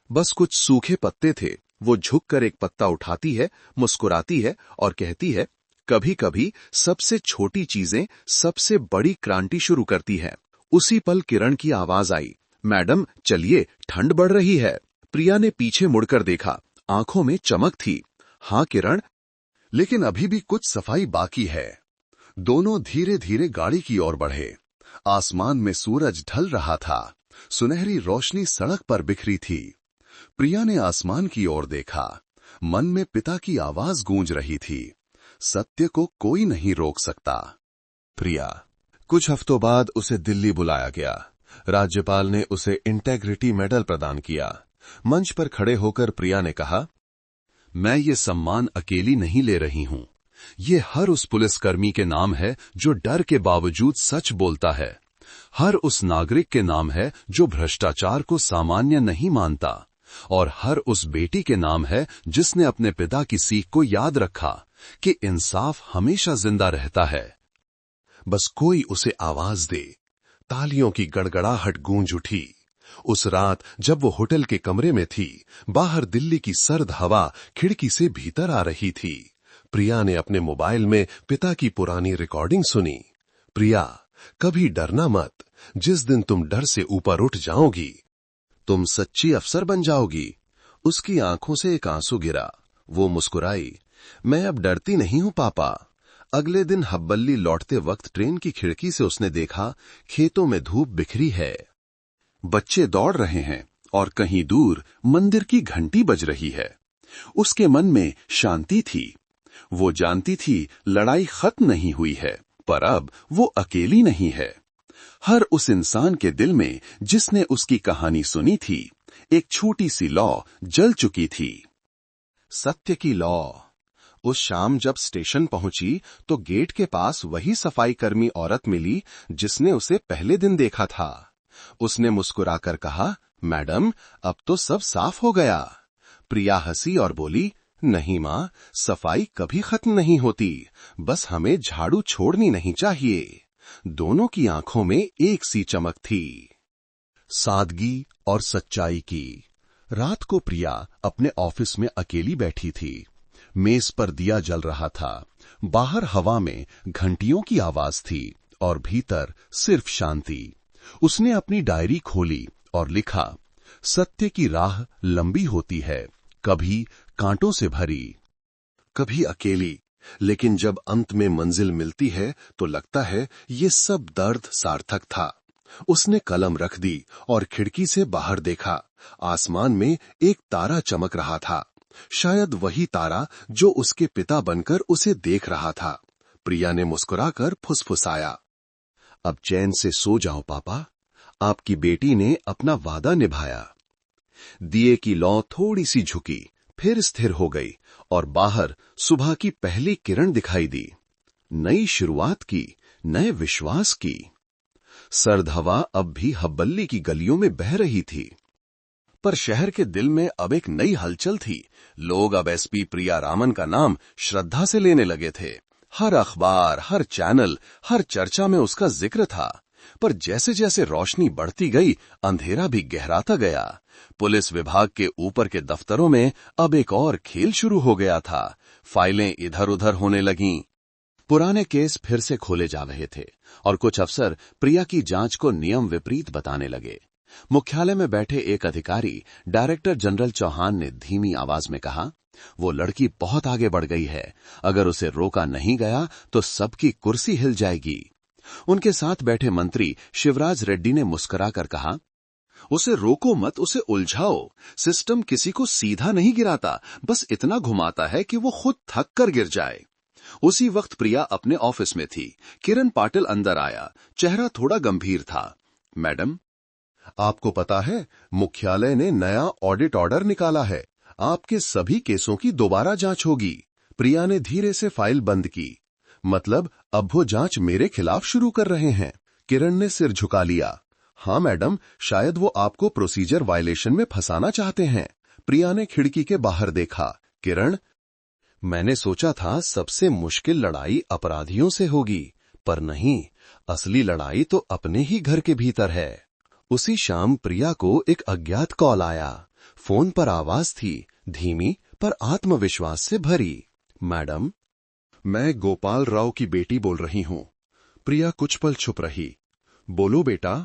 बस कुछ सूखे पत्ते थे। वो झुककर एक पत्ता उठाती है, मुस्कुराती है और कहती है, कभी कभी सबसे छोटी चीजें सबसे बड़ी क्रांति शुरू करती है। उसी पल किरण की आवाज आई, मैडम चलिए, ठंड बढ़ रही है। प्रिया ने पीछे मुड़कर देखा, आंखों में चमक थी। हाँ किरण, लेकिन अभी भी कुछ सफाई बाकी है। दोनों धीरे धीरे गाड़ी की ओर बढ़े। आसमान में सूरज ढल रहा था, सुनहरी रोशनी सड़क पर बिखरी थी। प्रिया ने आसमान की ओर देखा, मन में पिता की आवाज गूंज रही थी, सत्य को कोई नहीं रोक सकता। प्रिया। कुछ हफ्तों बाद उसे दिल्ली बुलाया गया। राज्यपाल ने उसे इंटेग्रिटी मेडल प्रदान किया। मंच पर खड़े होकर प्रिया ने कहा, मैं ये सम्मान अकेली नहीं ले रही हूं, ये हर उस पुलिसकर्मी के नाम है जो डर के बावजूद सच बोलता है, हर उस नागरिक के नाम है जो भ्रष्टाचार को सामान्य नहीं मानता, और हर उस बेटी के नाम है जिसने अपने पिता की सीख को याद रखा कि इंसाफ हमेशा जिंदा रहता है। बस कोई उसे आवाज दे। तालियों की गड़गड़ाहट गूंज उठी। उस रात जब वो होटल के कमरे में थी, बाहर दिल्ली की सर्द हवा खिड़की से भीतर आ रही थी। प्रिया ने अपने मोबाइल में पिता की पुरानी रिकॉर्डिंग सुनी। प्रिया, कभी डरना मत, जिस दिन तुम डर से ऊपर उठ जाओगी, तुम सच्ची अफसर बन जाओगी। उसकी आंखों से एक आंसू गिरा। वो मुस्कुराई, मैं अब डरती नहीं हूं पापा। अगले दिन हब्बल्ली लौटते वक्त ट्रेन की खिड़की से उसने देखा, खेतों में धूप बिखरी है, बच्चे दौड़ रहे हैं और कहीं दूर मंदिर की घंटी बज रही है। उसके मन में शांति थी। वो जानती थी लड़ाई खत्म नहीं हुई है, पर अब वो अकेली नहीं है। हर उस इंसान के दिल में जिसने उसकी कहानी सुनी थी, एक छोटी सी लौ जल चुकी थी। सत्य की लौ। उस शाम जब स्टेशन पहुंची तो गेट के पास वही सफाई कर्मी औरत मिली जिसने उसे पहले दिन देखा था। उसने मुस्कुराकर कहा, मैडम अब तो सब साफ हो गया। प्रिया हंसी और बोली, नहीं मां, सफाई कभी खत्म नहीं होती, बस हमें झाड़ू छोड़नी नहीं चाहिए। दोनों की आंखों में एक सी चमक थी, सादगी और सच्चाई की। रात को प्रिया अपने ऑफिस में अकेली बैठी थी। मेज पर दिया जल रहा था। बाहर हवा में घंटियों की आवाज थी और भीतर सिर्फ शांति। उसने अपनी डायरी खोली और लिखा, सत्य की राह लंबी होती है, कभी कांटों से भरी, कभी अकेली, लेकिन जब अंत में मंजिल मिलती है तो लगता है ये सब दर्द सार्थक था। उसने कलम रख दी और खिड़की से बाहर देखा। आसमान में एक तारा चमक रहा था, शायद वही तारा जो उसके पिता बनकर उसे देख रहा था। प्रिया ने मुस्कुराकर फुसफुसाया, अब चैन से सो जाओ पापा, आपकी बेटी ने अपना वादा निभाया। दिए की लौ थोड़ी सी झुकी, फिर स्थिर हो गई और बाहर सुबह की पहली किरण दिखाई दी। नई शुरुआत की, नए विश्वास की। सर्द हवा अब भी हब्बल्ली की गलियों में बह रही थी, पर शहर के दिल में अब एक नई हलचल थी। लोग अब एसपी प्रिया रामन का नाम श्रद्धा से लेने लगे थे। हर अखबार, हर चैनल, हर चर्चा में उसका जिक्र था। पर जैसे जैसे रोशनी बढ़ती गई, अंधेरा भी गहराता गया। पुलिस विभाग के ऊपर के दफ्तरों में अब एक और खेल शुरू हो गया था। फाइलें इधर उधर होने लगीं। पुराने केस फिर से खोले जा रहे थे और कुछ अफसर प्रिया की जांच को नियम विपरीत बताने लगे। मुख्यालय में बैठे एक अधिकारी डायरेक्टर जनरल चौहान ने धीमी आवाज में कहा, वो लड़की बहुत आगे बढ़ गई है, अगर उसे रोका नहीं गया तो सबकी कुर्सी हिल जाएगी। उनके साथ बैठे मंत्री शिवराज रेड्डी ने मुस्कुराकर कहा, उसे रोको मत, उसे उलझाओ। सिस्टम किसी को सीधा नहीं गिराता, बस इतना घुमाता है कि वो खुद थक कर गिर जाए। उसी वक्त प्रिया अपने ऑफिस में थी। किरण पाटिल अंदर आया, चेहरा थोड़ा गंभीर था। मैडम, आपको पता है मुख्यालय ने नया ऑडिट ऑर्डर निकाला है, आपके सभी केसों की दोबारा जांच होगी। प्रिया ने धीरे से फाइल बंद की। मतलब अब वो जांच मेरे खिलाफ शुरू कर रहे हैं? किरण ने सिर झुका लिया। हाँ मैडम, शायद वो आपको प्रोसीजर वायलेशन में फंसाना चाहते हैं। प्रिया ने खिड़की के बाहर देखा। किरण, मैंने सोचा था सबसे मुश्किल लड़ाई अपराधियों से होगी, पर नहीं, असली लड़ाई तो अपने ही घर के भीतर है। उसी शाम प्रिया को एक अज्ञात कॉल आया। फोन पर आवाज थी, धीमी पर आत्मविश्वास से भरी। मैडम, मैं गोपाल राव की बेटी बोल रही हूं। प्रिया कुछ पल चुप रही। बोलो बेटा,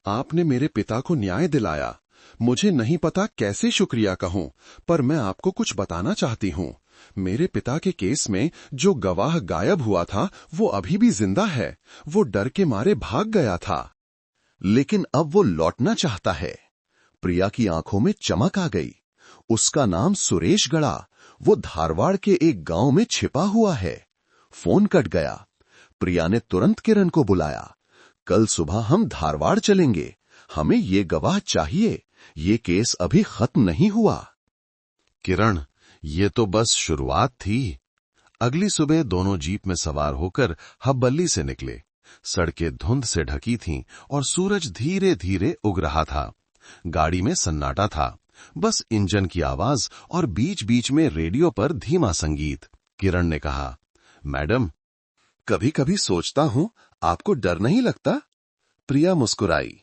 आपने मेरे पिता को न्याय दिलाया। मुझे नहीं पता कैसे शुक्रिया कहूं, पर मैं आपको कुछ बताना चाहती हूं। मेरे पिता के केस में जो गवाह गायब हुआ था वो अभी भी जिंदा है। वो डर के मारे भाग गया था, लेकिन अब वो लौटना चाहता है। प्रिया की आंखों में चमक आ गई। उसका नाम सुरेश गड़ा। वो धारवाड़ के एक गांव में छिपा हुआ है। फोन कट गया। प्रिया ने तुरंत किरण को बुलाया। कल सुबह हम धारवाड़ चलेंगे। हमें ये गवाह चाहिए। ये केस अभी खत्म नहीं हुआ। किरण, ये तो बस शुरुआत थी। अगली सुबह दोनों जीप में सवार होकर हब्बल्ली से निकले। सड़कें धुंध से ढकी थीं और सूरज धीरे धीरे उग रहा था। गाड़ी में सन्नाटा था, बस इंजन की आवाज और बीच बीच में रेडियो पर धीमा संगीत। किरण ने कहा, मैडम, कभी कभी सोचता हूं आपको डर नहीं लगता? प्रिया मुस्कुराई।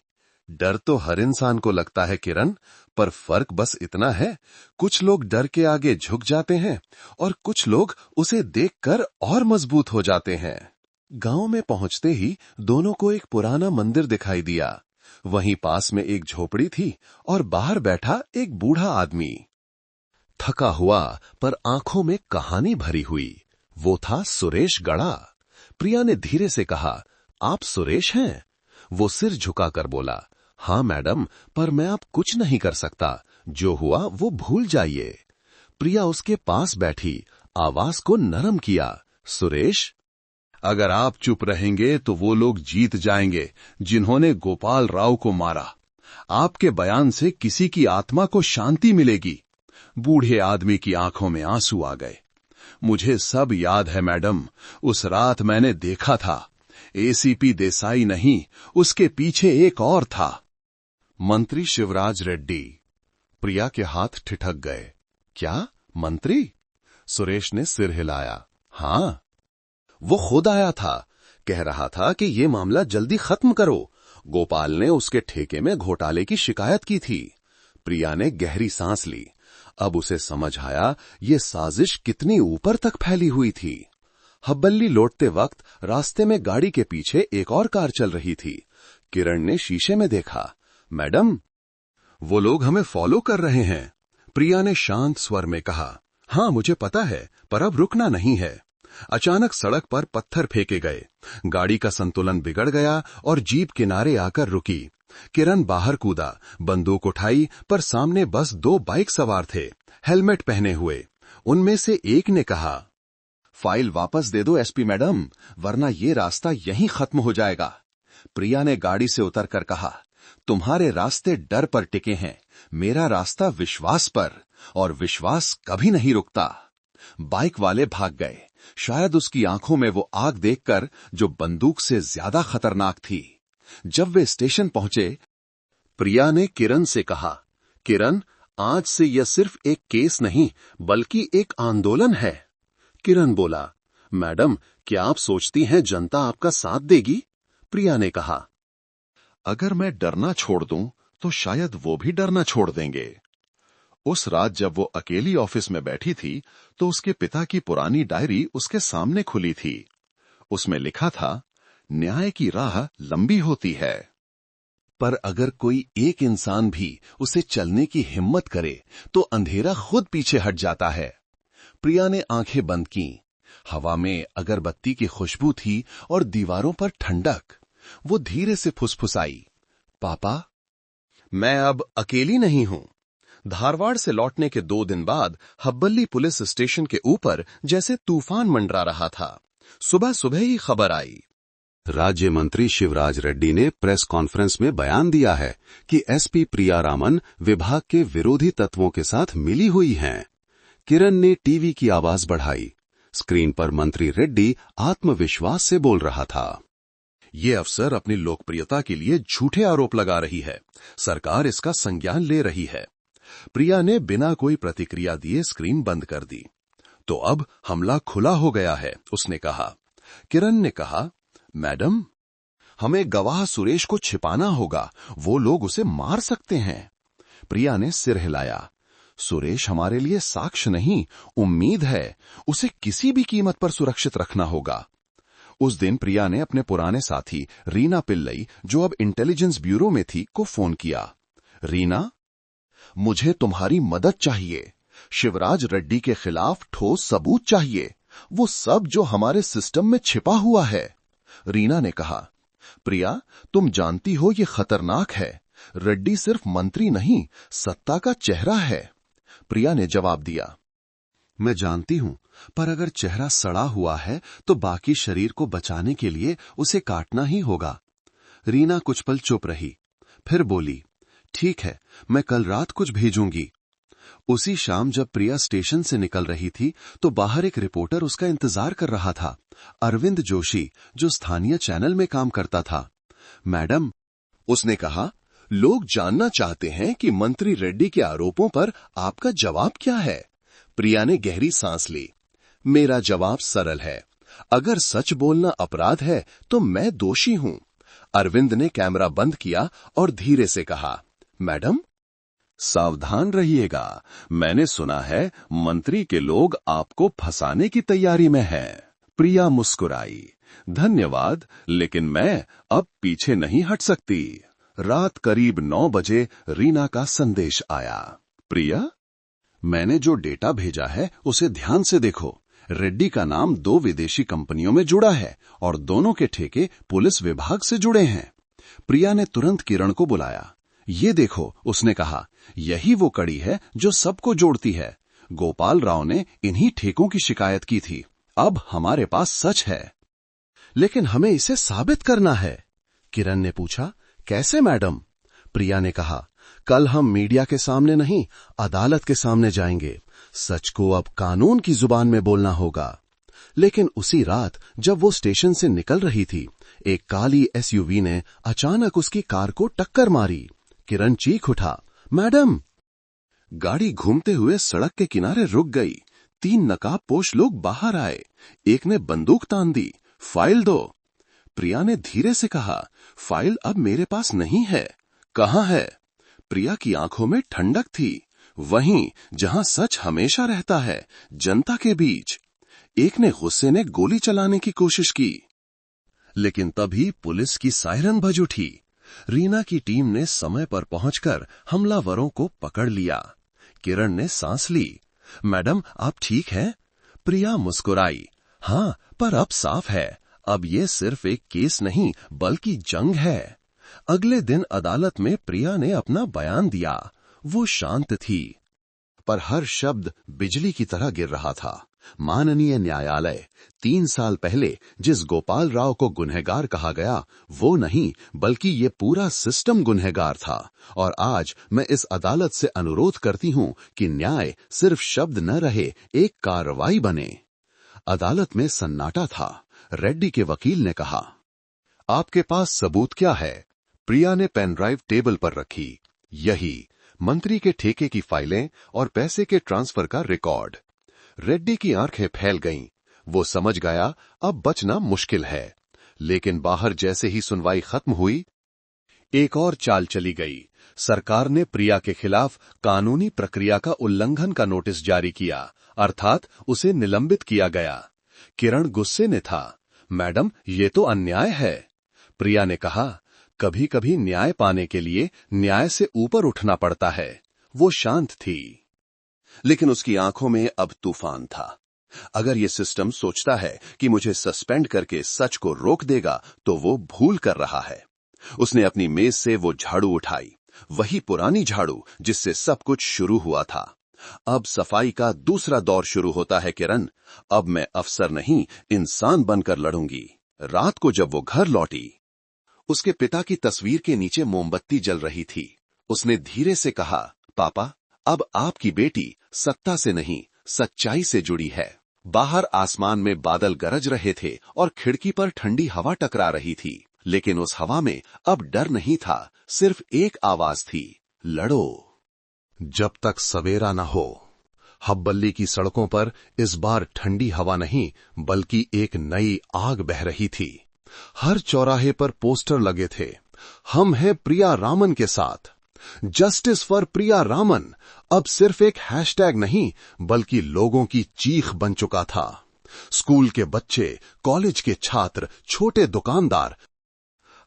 डर तो हर इंसान को लगता है किरण, पर फर्क बस इतना है, कुछ लोग डर के आगे झुक जाते हैं और कुछ लोग उसे देखकर और मजबूत हो जाते हैं। गांव में पहुंचते ही दोनों को एक पुराना मंदिर दिखाई दिया। वहीं पास में एक झोपड़ी थी और बाहर बैठा एक बूढ़ा आदमी, थका हुआ पर आंखों में कहानी भरी हुई। वो था सुरेश गड़ा। प्रिया ने धीरे से कहा, आप सुरेश हैं? वो सिर झुकाकर बोला, हाँ मैडम, पर मैं अब कुछ नहीं कर सकता। जो हुआ वो भूल जाइए। प्रिया उसके पास बैठी, आवाज को नरम किया, सुरेश, अगर आप चुप रहेंगे तो वो लोग जीत जाएंगे जिन्होंने गोपाल राव को मारा। आपके बयान से किसी की आत्मा को शांति मिलेगी। बूढ़े आदमी की आंखों में आंसू आ गए। मुझे सब याद है मैडम, उस रात मैंने देखा था। एसीपी देसाई नहीं, उसके पीछे एक और था, मंत्री शिवराज रेड्डी। प्रिया के हाथ ठिठक गए। क्या मंत्री? सुरेश ने सिर हिलाया। हां, वो खुद आया था। कह रहा था कि ये मामला जल्दी खत्म करो। गोपाल ने उसके ठेके में घोटाले की शिकायत की थी। प्रिया ने गहरी सांस ली। अब उसे समझ आया ये साजिश कितनी ऊपर तक फैली हुई थी। हब्बल्ली लौटते वक्त रास्ते में गाड़ी के पीछे एक और कार चल रही थी। किरण ने शीशे में देखा, मैडम, वो लोग हमें फॉलो कर रहे हैं। प्रिया ने शांत स्वर में कहा, हां मुझे पता है, पर अब रुकना नहीं है। अचानक सड़क पर पत्थर फेंके गए। गाड़ी का संतुलन बिगड़ गया और जीप किनारे आकर रुकी। किरण बाहर कूदा, बंदूक उठाई, पर सामने बस 2 बाइक सवार थे, हेलमेट पहने हुए। उनमें से एक ने कहा, फाइल वापस दे दो एसपी मैडम, वरना ये रास्ता यहीं खत्म हो जाएगा। प्रिया ने गाड़ी से उतरकर कहा, तुम्हारे रास्ते डर पर टिके हैं, मेरा रास्ता विश्वास पर, और विश्वास कभी नहीं रुकता। बाइक वाले भाग गए, शायद उसकी आंखों में वो आग देखकर जो बंदूक से ज्यादा खतरनाक थी। जब वे स्टेशन पहुंचे, प्रिया ने किरण से कहा, किरण, आज से यह सिर्फ एक केस नहीं बल्कि एक आंदोलन है। किरण बोला, मैडम, क्या आप सोचती हैं जनता आपका साथ देगी? प्रिया ने कहा, अगर मैं डरना छोड़ दूं तो शायद वो भी डरना छोड़ देंगे। उस रात जब वो अकेली ऑफिस में बैठी थी तो उसके पिता की पुरानी डायरी उसके सामने खुली थी। उसमें लिखा था, न्याय की राह लंबी होती है, पर अगर कोई एक इंसान भी उसे चलने की हिम्मत करे तो अंधेरा खुद पीछे हट जाता है। प्रिया ने आंखें बंद की। हवा में अगरबत्ती की खुशबू थी और दीवारों पर ठंडक। वो धीरे से फुसफुसाई, पापा, मैं अब अकेली नहीं हूं। धारवाड़ से लौटने के 2 दिन बाद हब्बल्ली पुलिस स्टेशन के ऊपर जैसे तूफान मंडरा रहा था। सुबह सुबह ही खबर आई, राज्य मंत्री शिवराज रेड्डी ने प्रेस कॉन्फ्रेंस में बयान दिया है कि एसपी प्रिया रामन विभाग के विरोधी तत्वों के साथ मिली हुई हैं। किरण ने टीवी की आवाज बढ़ाई। स्क्रीन पर मंत्री रेड्डी आत्मविश्वास से बोल रहा था, ये अफसर अपनी लोकप्रियता के लिए झूठे आरोप लगा रही है। सरकार इसका संज्ञान ले रही है। प्रिया ने बिना कोई प्रतिक्रिया दिए स्क्रीन बंद कर दी। तो अब हमला खुला हो गया है, उसने कहा। किरण ने कहा, मैडम, हमें गवाह सुरेश को छिपाना होगा, वो लोग उसे मार सकते हैं। प्रिया ने सिर हिलाया। सुरेश हमारे लिए साक्ष्य नहीं, उम्मीद है। उसे किसी भी कीमत पर सुरक्षित रखना होगा। उस दिन प्रिया ने अपने पुराने साथी रीना पिल्लई, जो अब इंटेलिजेंस ब्यूरो में थी, को फोन किया। रीना, मुझे तुम्हारी मदद चाहिए। शिवराज रेड्डी के खिलाफ ठोस सबूत चाहिए, वो सब जो हमारे सिस्टम में छिपा हुआ है। रीना ने कहा, प्रिया, तुम जानती हो ये खतरनाक है। रेड्डी सिर्फ मंत्री नहीं, सत्ता का चेहरा है। प्रिया ने जवाब दिया, मैं जानती हूं, पर अगर चेहरा सड़ा हुआ है तो बाकी शरीर को बचाने के लिए उसे काटना ही होगा। रीना कुछ पल चुप रही, फिर बोली, ठीक है, मैं कल रात कुछ भेजूंगी। उसी शाम जब प्रिया स्टेशन से निकल रही थी तो बाहर एक रिपोर्टर उसका इंतजार कर रहा था, अरविंद जोशी, जो स्थानीय चैनल में काम करता था। मैडम, उसने कहा, लोग जानना चाहते हैं कि मंत्री रेड्डी के आरोपों पर आपका जवाब क्या है। प्रिया ने गहरी सांस ली। मेरा जवाब सरल है, अगर सच बोलना अपराध है तो मैं दोषी हूं। अरविंद ने कैमरा बंद किया और धीरे से कहा, मैडम, सावधान रहिएगा। मैंने सुना है मंत्री के लोग आपको फंसाने की तैयारी में हैं। प्रिया मुस्कुराई, धन्यवाद, लेकिन मैं अब पीछे नहीं हट सकती। रात करीब 9 बजे रीना का संदेश आया। प्रिया, मैंने जो डेटा भेजा है उसे ध्यान से देखो। रेड्डी का नाम 2 विदेशी कंपनियों में जुड़ा है और दोनों के ठेके पुलिस विभाग से जुड़े हैं। प्रिया ने तुरंत किरण को बुलाया। ये देखो, उसने कहा, यही वो कड़ी है जो सबको जोड़ती है। गोपाल राव ने इन्हीं ठेकों की शिकायत की थी। अब हमारे पास सच है। लेकिन हमें इसे साबित करना है। किरण ने पूछा, कैसे मैडम? प्रिया ने कहा, कल हम मीडिया के सामने नहीं, अदालत के सामने जाएंगे। सच को अब कानून की जुबान में बोलना होगा। लेकिन उसी रात जब वो स्टेशन से निकल रही थी, एक काली एसयूवी ने अचानक उसकी कार को टक्कर मारी। किरण चीख उठा, मैडम! गाड़ी घूमते हुए सड़क के किनारे रुक गई। 3 नकाबपोश लोग बाहर आए। एक ने बंदूक तान दी, फाइल दो। प्रिया ने धीरे से कहा, फाइल अब मेरे पास नहीं है। कहां है? प्रिया की आंखों में ठंडक थी, वहीं जहां सच हमेशा रहता है, जनता के बीच। एक ने गुस्से ने गोली चलाने की कोशिश की, लेकिन तभी पुलिस की सायरन बज उठी। रीना की टीम ने समय पर पहुंचकर हमलावरों को पकड़ लिया। किरण ने सांस ली। मैडम, आप ठीक हैं? प्रिया मुस्कुराई, हां, पर अब साफ है, अब ये सिर्फ एक केस नहीं बल्कि जंग है। अगले दिन अदालत में प्रिया ने अपना बयान दिया। वो शांत थी, पर हर शब्द बिजली की तरह गिर रहा था। माननीय न्यायालय, 3 साल पहले जिस गोपाल राव को गुनहगार कहा गया, वो नहीं बल्कि ये पूरा सिस्टम गुनहगार था। और आज मैं इस अदालत से अनुरोध करती हूं कि न्याय सिर्फ शब्द न रहे, एक कार्रवाई बने। अदालत में सन्नाटा था। रेड्डी के वकील ने कहा, आपके पास सबूत क्या है? प्रिया ने पेन ड्राइव टेबल पर रखी। यही मंत्री के ठेके की फाइलें और पैसे के ट्रांसफर का रिकॉर्ड। रेड्डी की आंखें फैल गईं। वो समझ गया अब बचना मुश्किल है। लेकिन बाहर जैसे ही सुनवाई खत्म हुई, एक और चाल चली गई। सरकार ने प्रिया के खिलाफ कानूनी प्रक्रिया का उल्लंघन का नोटिस जारी किया, अर्थात उसे निलंबित किया गया। किरण गुस्से में था, मैडम, ये तो अन्याय है। प्रिया ने कहा, कभी कभी न्याय पाने के लिए न्याय से ऊपर उठना पड़ता है। वो शांत थी, लेकिन उसकी आंखों में अब तूफान था। अगर ये सिस्टम सोचता है कि मुझे सस्पेंड करके सच को रोक देगा, तो वो भूल कर रहा है। उसने अपनी मेज से वो झाड़ू उठाई, वही पुरानी झाड़ू जिससे सब कुछ शुरू हुआ था। अब सफाई का दूसरा दौर शुरू होता है किरण। अब मैं अफसर नहीं, इंसान बनकर लड़ूंगी। रात को जब वो घर लौटी, उसके पिता की तस्वीर के नीचे मोमबत्ती जल रही थी। उसने धीरे से कहा, पापा, अब आपकी बेटी सत्ता से नहीं, सच्चाई से जुड़ी है। बाहर आसमान में बादल गरज रहे थे और खिड़की पर ठंडी हवा टकरा रही थी, लेकिन उस हवा में अब डर नहीं था, सिर्फ एक आवाज थी, लड़ो। जब तक सवेरा न हो। हब्बल्ली की सड़कों पर इस बार ठंडी हवा नहीं बल्कि एक नई आग बह रही थी। हर चौराहे पर पोस्टर लगे थे, हम हैं प्रिया रामन के साथ। जस्टिस फॉर प्रिया रामन अब सिर्फ एक हैशटैग नहीं, बल्कि लोगों की चीख बन चुका था। स्कूल के बच्चे, कॉलेज के छात्र, छोटे दुकानदार,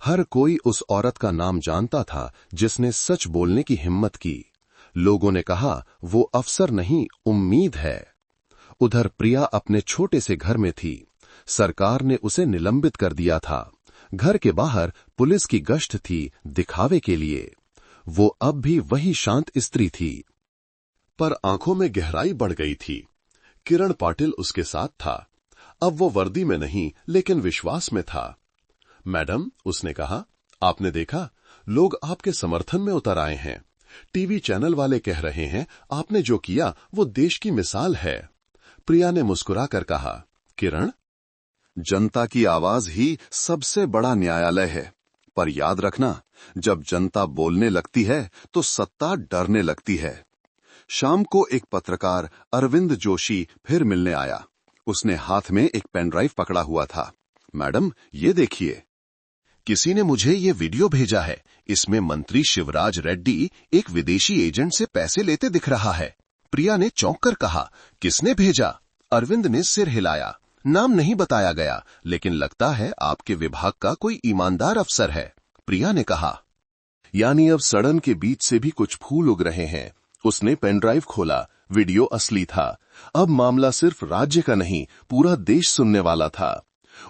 हर कोई उस औरत का नाम जानता था जिसने सच बोलने की हिम्मत की। लोगों ने कहा, वो अफसर नहीं, उम्मीद है। उधर प्रिया अपने छोटे से घर में थी। सरकार ने उसे निलंबित कर दिया था। घर के बाहर पुलिस की गश्त थी, दिखावे के लिए। वो अब भी वही शांत स्त्री थी, पर आंखों में गहराई बढ़ गई थी। किरण पाटिल उसके साथ था। अब वो वर्दी में नहीं, लेकिन विश्वास में था। मैडम, उसने कहा, आपने देखा, लोग आपके समर्थन में उतर आए हैं। टीवी चैनल वाले कह रहे हैं आपने जो किया वो देश की मिसाल है। प्रिया ने मुस्कुराकर कहा, किरण, जनता की आवाज ही सबसे बड़ा न्यायालय है। पर याद रखना, जब जनता बोलने लगती है तो सत्ता डरने लगती है। शाम को एक पत्रकार अरविंद जोशी फिर मिलने आया। उसने हाथ में एक पेन ड्राइव पकड़ा हुआ था। मैडम, ये देखिए, किसी ने मुझे ये वीडियो भेजा है। इसमें मंत्री शिवराज रेड्डी एक विदेशी एजेंट से पैसे लेते दिख रहा है। प्रिया ने चौंक कर कहा, किसने भेजा? अरविंद ने सिर हिलाया। नाम नहीं बताया गया, लेकिन लगता है आपके विभाग का कोई ईमानदार अफसर है। प्रिया ने कहा, यानी अब सड़न के बीच से भी कुछ फूल उग रहे हैं। उसने पेन ड्राइव खोला। वीडियो असली था। अब मामला सिर्फ राज्य का नहीं, पूरा देश सुनने वाला था।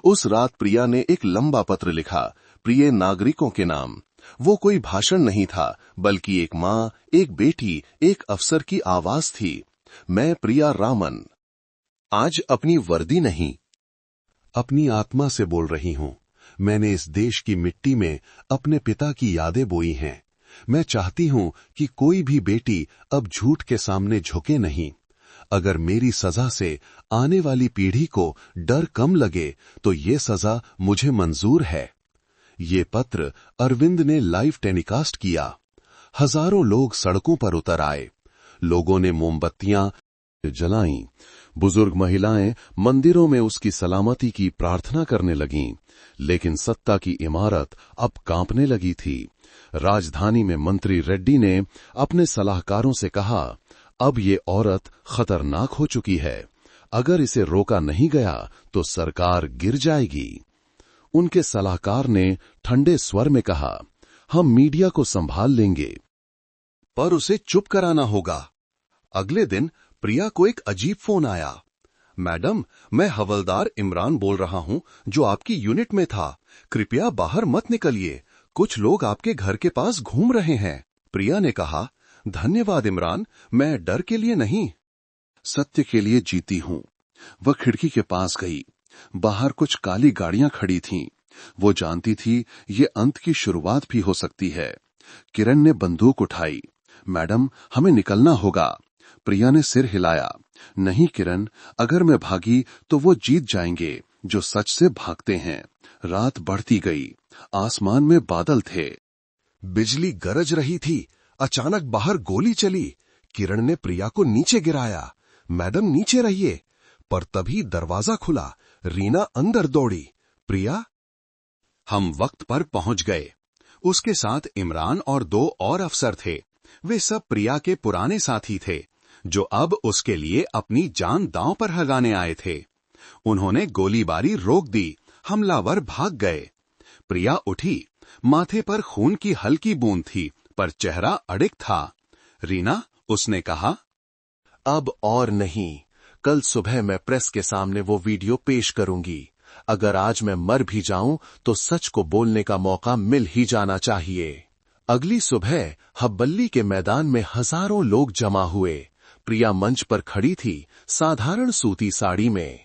उस रात प्रिया ने एक लंबा पत्र लिखा, प्रिय नागरिकों के नाम। वो कोई भाषण नहीं था, बल्कि एक माँ, एक बेटी, एक अफसर की आवाज थी। मैं प्रिया रामन आज अपनी वर्दी नहीं, अपनी आत्मा से बोल रही हूं। मैंने इस देश की मिट्टी में अपने पिता की यादें बोई हैं। मैं चाहती हूं कि कोई भी बेटी अब झूठ के सामने झुके नहीं। अगर मेरी सजा से आने वाली पीढ़ी को डर कम लगे तो ये सजा मुझे मंजूर है। ये पत्र अरविंद ने लाइव टेलीकास्ट किया। हजारों लोग सड़कों पर उतर आए। लोगों ने मोमबत्तियां जलाईं। बुजुर्ग महिलाएं मंदिरों में उसकी सलामती की प्रार्थना करने लगीं। लेकिन सत्ता की इमारत अब कांपने लगी थी। राजधानी में मंत्री रेड्डी ने अपने सलाहकारों से कहा, अब ये औरत खतरनाक हो चुकी है। अगर इसे रोका नहीं गया तो सरकार गिर जाएगी। उनके सलाहकार ने ठंडे स्वर में कहा, हम मीडिया को संभाल लेंगे, पर उसे चुप कराना होगा। अगले दिन प्रिया को एक अजीब फोन आया। मैडम, मैं हवलदार इमरान बोल रहा हूं, जो आपकी यूनिट में था। कृपया बाहर मत निकलिए, कुछ लोग आपके घर के पास घूम रहे हैं। प्रिया ने कहा, धन्यवाद इमरान, मैं डर के लिए नहीं, सत्य के लिए जीती हूं। वह खिड़की के पास गई। बाहर कुछ काली गाड़ियां खड़ी थीं। वो जानती थी ये अंत की शुरुआत भी हो सकती है। किरण ने बंदूक उठाई। मैडम, हमें निकलना होगा। प्रिया ने सिर हिलाया। नहीं किरण, अगर मैं भागी तो वो जीत जाएंगे जो सच से भागते हैं। रात बढ़ती गई। आसमान में बादल थे। बिजली गरज रही थी। अचानक बाहर गोली चली। किरण ने प्रिया को नीचे गिराया। मैडम, नीचे रहिए। पर तभी दरवाजा खुला। रीना अंदर दौड़ी। प्रिया, हम वक्त पर पहुंच गए। उसके साथ इमरान और 2 और अफसर थे। वे सब प्रिया के पुराने साथी थे, जो अब उसके लिए अपनी जान दांव पर लगाने आए थे। उन्होंने गोलीबारी रोक दी। हमलावर भाग गए। प्रिया उठी। माथे पर खून की हल्की बूंद थी, पर चेहरा अडिग था। रीना, उसने कहा, अब और नहीं। कल सुबह मैं प्रेस के सामने वो वीडियो पेश करूंगी। अगर आज मैं मर भी जाऊं तो सच को बोलने का मौका मिल ही जाना चाहिए। अगली सुबह हब्बल्ली के मैदान में हजारों लोग जमा हुए। प्रिया मंच पर खड़ी थी, साधारण सूती साड़ी में,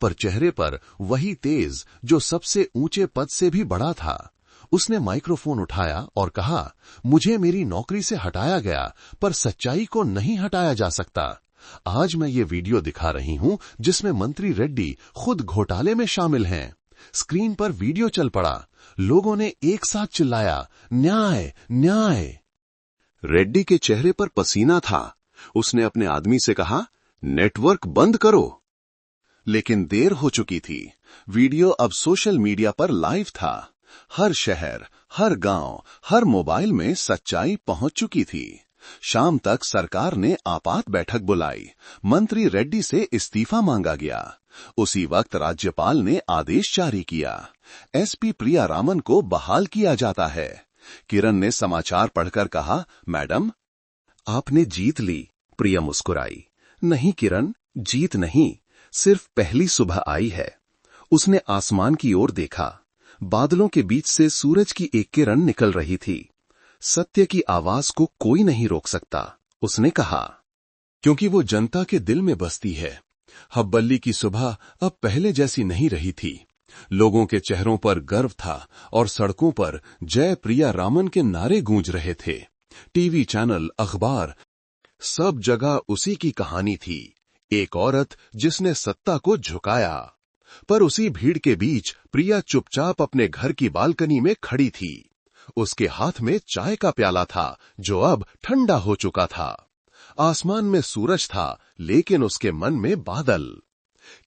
पर चेहरे पर वही तेज जो सबसे ऊंचे पद से भी बड़ा था। उसने माइक्रोफोन उठाया और कहा, मुझे मेरी नौकरी से हटाया गया, पर सच्चाई को नहीं हटाया जा सकता। आज मैं ये वीडियो दिखा रही हूं जिसमें मंत्री रेड्डी खुद घोटाले में शामिल हैं। स्क्रीन पर वीडियो चल पड़ा। लोगों ने एक साथ चिल्लाया, न्याय, न्याय। रेड्डी के चेहरे पर पसीना था। उसने अपने आदमी से कहा, नेटवर्क बंद करो। लेकिन देर हो चुकी थी। वीडियो अब सोशल मीडिया पर लाइव था। हर शहर, हर गांव, हर मोबाइल में सच्चाई पहुंच चुकी थी। शाम तक सरकार ने आपात बैठक बुलाई। मंत्री रेड्डी से इस्तीफा मांगा गया। उसी वक्त राज्यपाल ने आदेश जारी किया। एसपी प्रिया रामन को बहाल किया जाता है। किरण ने समाचार पढ़कर कहा, मैडम, आपने जीत ली। प्रिया मुस्कुराई। नहीं किरण, जीत नहीं, सिर्फ पहली सुबह आई है। उसने आसमान की ओर देखा। बादलों के बीच से सूरज की एक किरण निकल रही थी। सत्य की आवाज को कोई नहीं रोक सकता, उसने कहा, क्योंकि वो जनता के दिल में बसती है। हब्बल्ली की सुबह अब पहले जैसी नहीं रही थी। लोगों के चेहरों पर गर्व था और सड़कों पर जय प्रिया रामन के नारे गूंज रहे थे। टीवी चैनल, अखबार, सब जगह उसी की कहानी थी। एक औरत जिसने सत्ता को झुकाया। पर उसी भीड़ के बीच प्रिया चुपचाप अपने घर की बालकनी में खड़ी थी। उसके हाथ में चाय का प्याला था जो अब ठंडा हो चुका था। आसमान में सूरज था लेकिन उसके मन में बादल।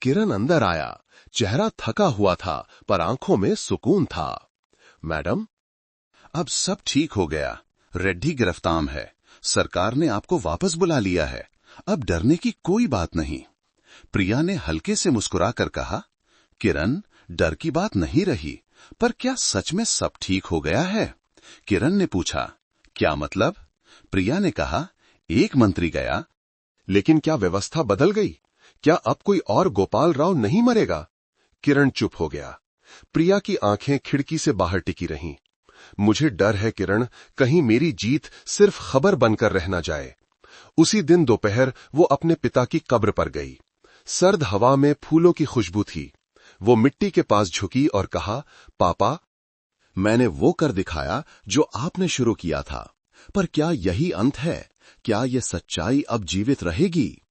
किरण अंदर आया। चेहरा थका हुआ था पर आंखों में सुकून था। मैडम, अब सब ठीक हो गया। रेड्डी गिरफ्तार है। सरकार ने आपको वापस बुला लिया है। अब डरने की कोई बात नहीं। प्रिया ने हल्के से मुस्कुराकर कहा, किरण, डर की बात नहीं रही, पर क्या सच में सब ठीक हो गया है? किरण ने पूछा, क्या मतलब? प्रिया ने कहा, एक मंत्री गया, लेकिन क्या व्यवस्था बदल गई? क्या अब कोई और गोपाल राव नहीं मरेगा? किरण चुप हो गया। प्रिया की आंखें खिड़की से बाहर टिकी रहीं। मुझे डर है किरण, कहीं मेरी जीत सिर्फ खबर बनकर रह न जाए। उसी दिन दोपहर वो अपने पिता की कब्र पर गई। सर्द हवा में फूलों की खुशबू थी। वो मिट्टी के पास झुकी और कहा, पापा, मैंने वो कर दिखाया जो आपने शुरू किया था, पर क्या यही अंत है? क्या ये सच्चाई अब जीवित रहेगी?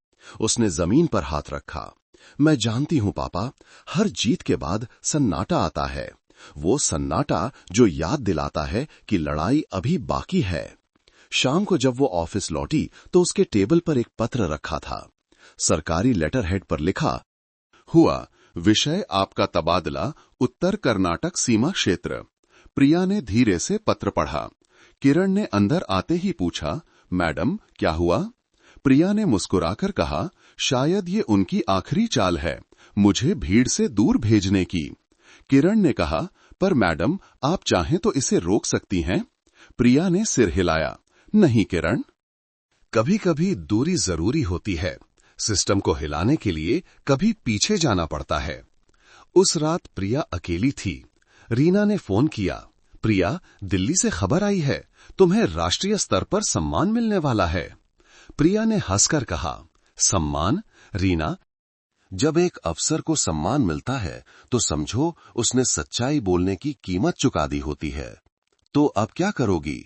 उसने जमीन पर हाथ रखा। मैं जानती हूं पापा, हर जीत के बाद सन्नाटा आता है। वो सन्नाटा जो याद दिलाता है कि लड़ाई अभी बाकी है। शाम को जब वो ऑफिस लौटी तो उसके टेबल पर एक पत्र रखा था। सरकारी लेटर हेड पर लिखा हुआ, विषय आपका तबादला उत्तर कर्नाटक सीमा क्षेत्र। प्रिया ने धीरे से पत्र पढ़ा। किरण ने अंदर आते ही पूछा, मैडम, क्या हुआ? प्रिया ने मुस्कुराकर कहा, शायद ये उनकी आखिरी चाल है, मुझे भीड़ से दूर भेजने की। किरण ने कहा, पर मैडम, आप चाहें तो इसे रोक सकती हैं। प्रिया ने सिर हिलाया, नहीं किरण, कभी कभी दूरी जरूरी होती है। सिस्टम को हिलाने के लिए कभी पीछे जाना पड़ता है। उस रात प्रिया अकेली थी। रीना ने फोन किया, प्रिया, दिल्ली से खबर आई है, तुम्हें राष्ट्रीय स्तर पर सम्मान मिलने वाला है। प्रिया ने हंसकर कहा, सम्मान? रीना, जब एक अफसर को सम्मान मिलता है तो समझो उसने सच्चाई बोलने की कीमत चुका दी होती है। तो अब क्या करोगी?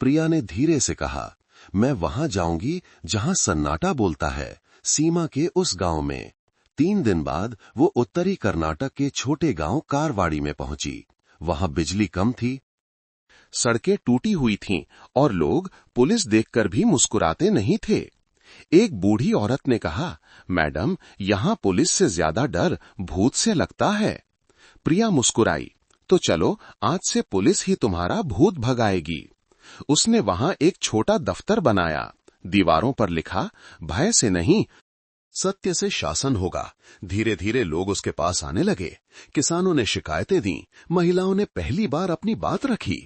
प्रिया ने धीरे से कहा, मैं वहां जाऊंगी जहां सन्नाटा बोलता है, सीमा के उस गांव में। 3 दिन बाद वो उत्तरी कर्नाटक के छोटे गांव कारवाड़ी में पहुंची। वहां बिजली कम थी, सड़कें टूटी हुई थीं और लोग पुलिस देखकर भी मुस्कुराते नहीं थे। एक बूढ़ी औरत ने कहा, मैडम, यहां पुलिस से ज्यादा डर भूत से लगता है। प्रिया मुस्कुराई, तो चलो आज से पुलिस ही तुम्हारा भूत भगाएगी। उसने वहां एक छोटा दफ्तर बनाया। दीवारों पर लिखा, भय से नहीं, सत्य से शासन होगा। धीरे धीरे लोग उसके पास आने लगे। किसानों ने शिकायतें दी, महिलाओं ने पहली बार अपनी बात रखी।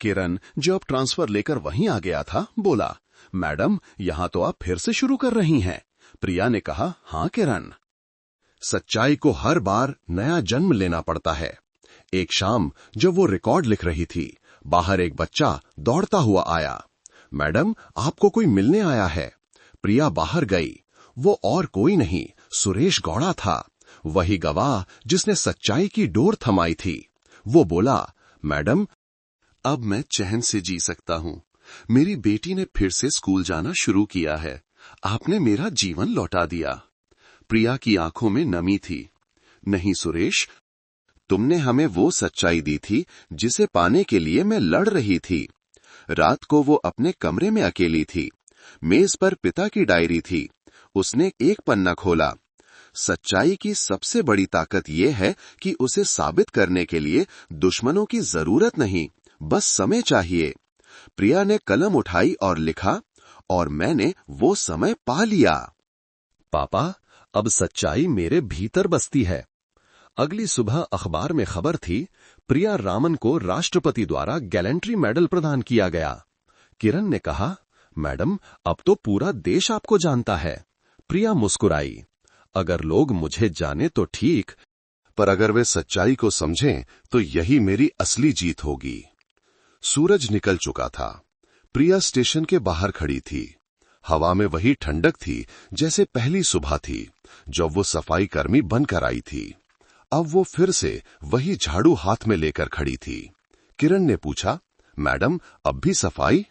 किरण, जो अब ट्रांसफर लेकर वहीं आ गया था, बोला, मैडम, यहां तो आप फिर से शुरू कर रही हैं। प्रिया ने कहा, हां किरण, सच्चाई को हर बार नया जन्म लेना पड़ता है। एक शाम जब वो रिकॉर्ड लिख रही थी, बाहर एक बच्चा दौड़ता हुआ आया। मैडम, आपको कोई मिलने आया है। प्रिया बाहर गई। वो और कोई नहीं, सुरेश गौड़ा था, वही गवाह जिसने सच्चाई की डोर थमाई थी। वो बोला, मैडम, अब मैं चैन से जी सकता हूं। मेरी बेटी ने फिर से स्कूल जाना शुरू किया है। आपने मेरा जीवन लौटा दिया। प्रिया की आंखों में नमी थी। नहीं सुरेश, तुमने हमें वो सच्चाई दी थी जिसे पाने के लिए मैं लड़ रही थी। रात को वो अपने कमरे में अकेली थी। मेज पर पिता की डायरी थी। उसने एक पन्ना खोला। सच्चाई की सबसे बड़ी ताकत यह है कि उसे साबित करने के लिए दुश्मनों की जरूरत नहीं, बस समय चाहिए। प्रिया ने कलम उठाई और लिखा, और मैंने वो समय पा लिया। पापा, अब सच्चाई मेरे भीतर बसती है। अगली सुबह अखबार में खबर थी, प्रिया रामन को राष्ट्रपति द्वारा गैलेंट्री मेडल प्रदान किया गया। किरण ने कहा, मैडम, अब तो पूरा देश आपको जानता है। प्रिया मुस्कुराई, अगर लोग मुझे जाने तो ठीक, पर अगर वे सच्चाई को समझें तो यही मेरी असली जीत होगी। सूरज निकल चुका था। प्रिया स्टेशन के बाहर खड़ी थी। हवा में वही ठंडक थी जैसे पहली सुबह थी जब वो सफाई कर्मी बनकर आई थी। अब वो फिर से वही झाड़ू हाथ में लेकर खड़ी थी। किरण ने पूछा, मैडम, अब भी सफाई?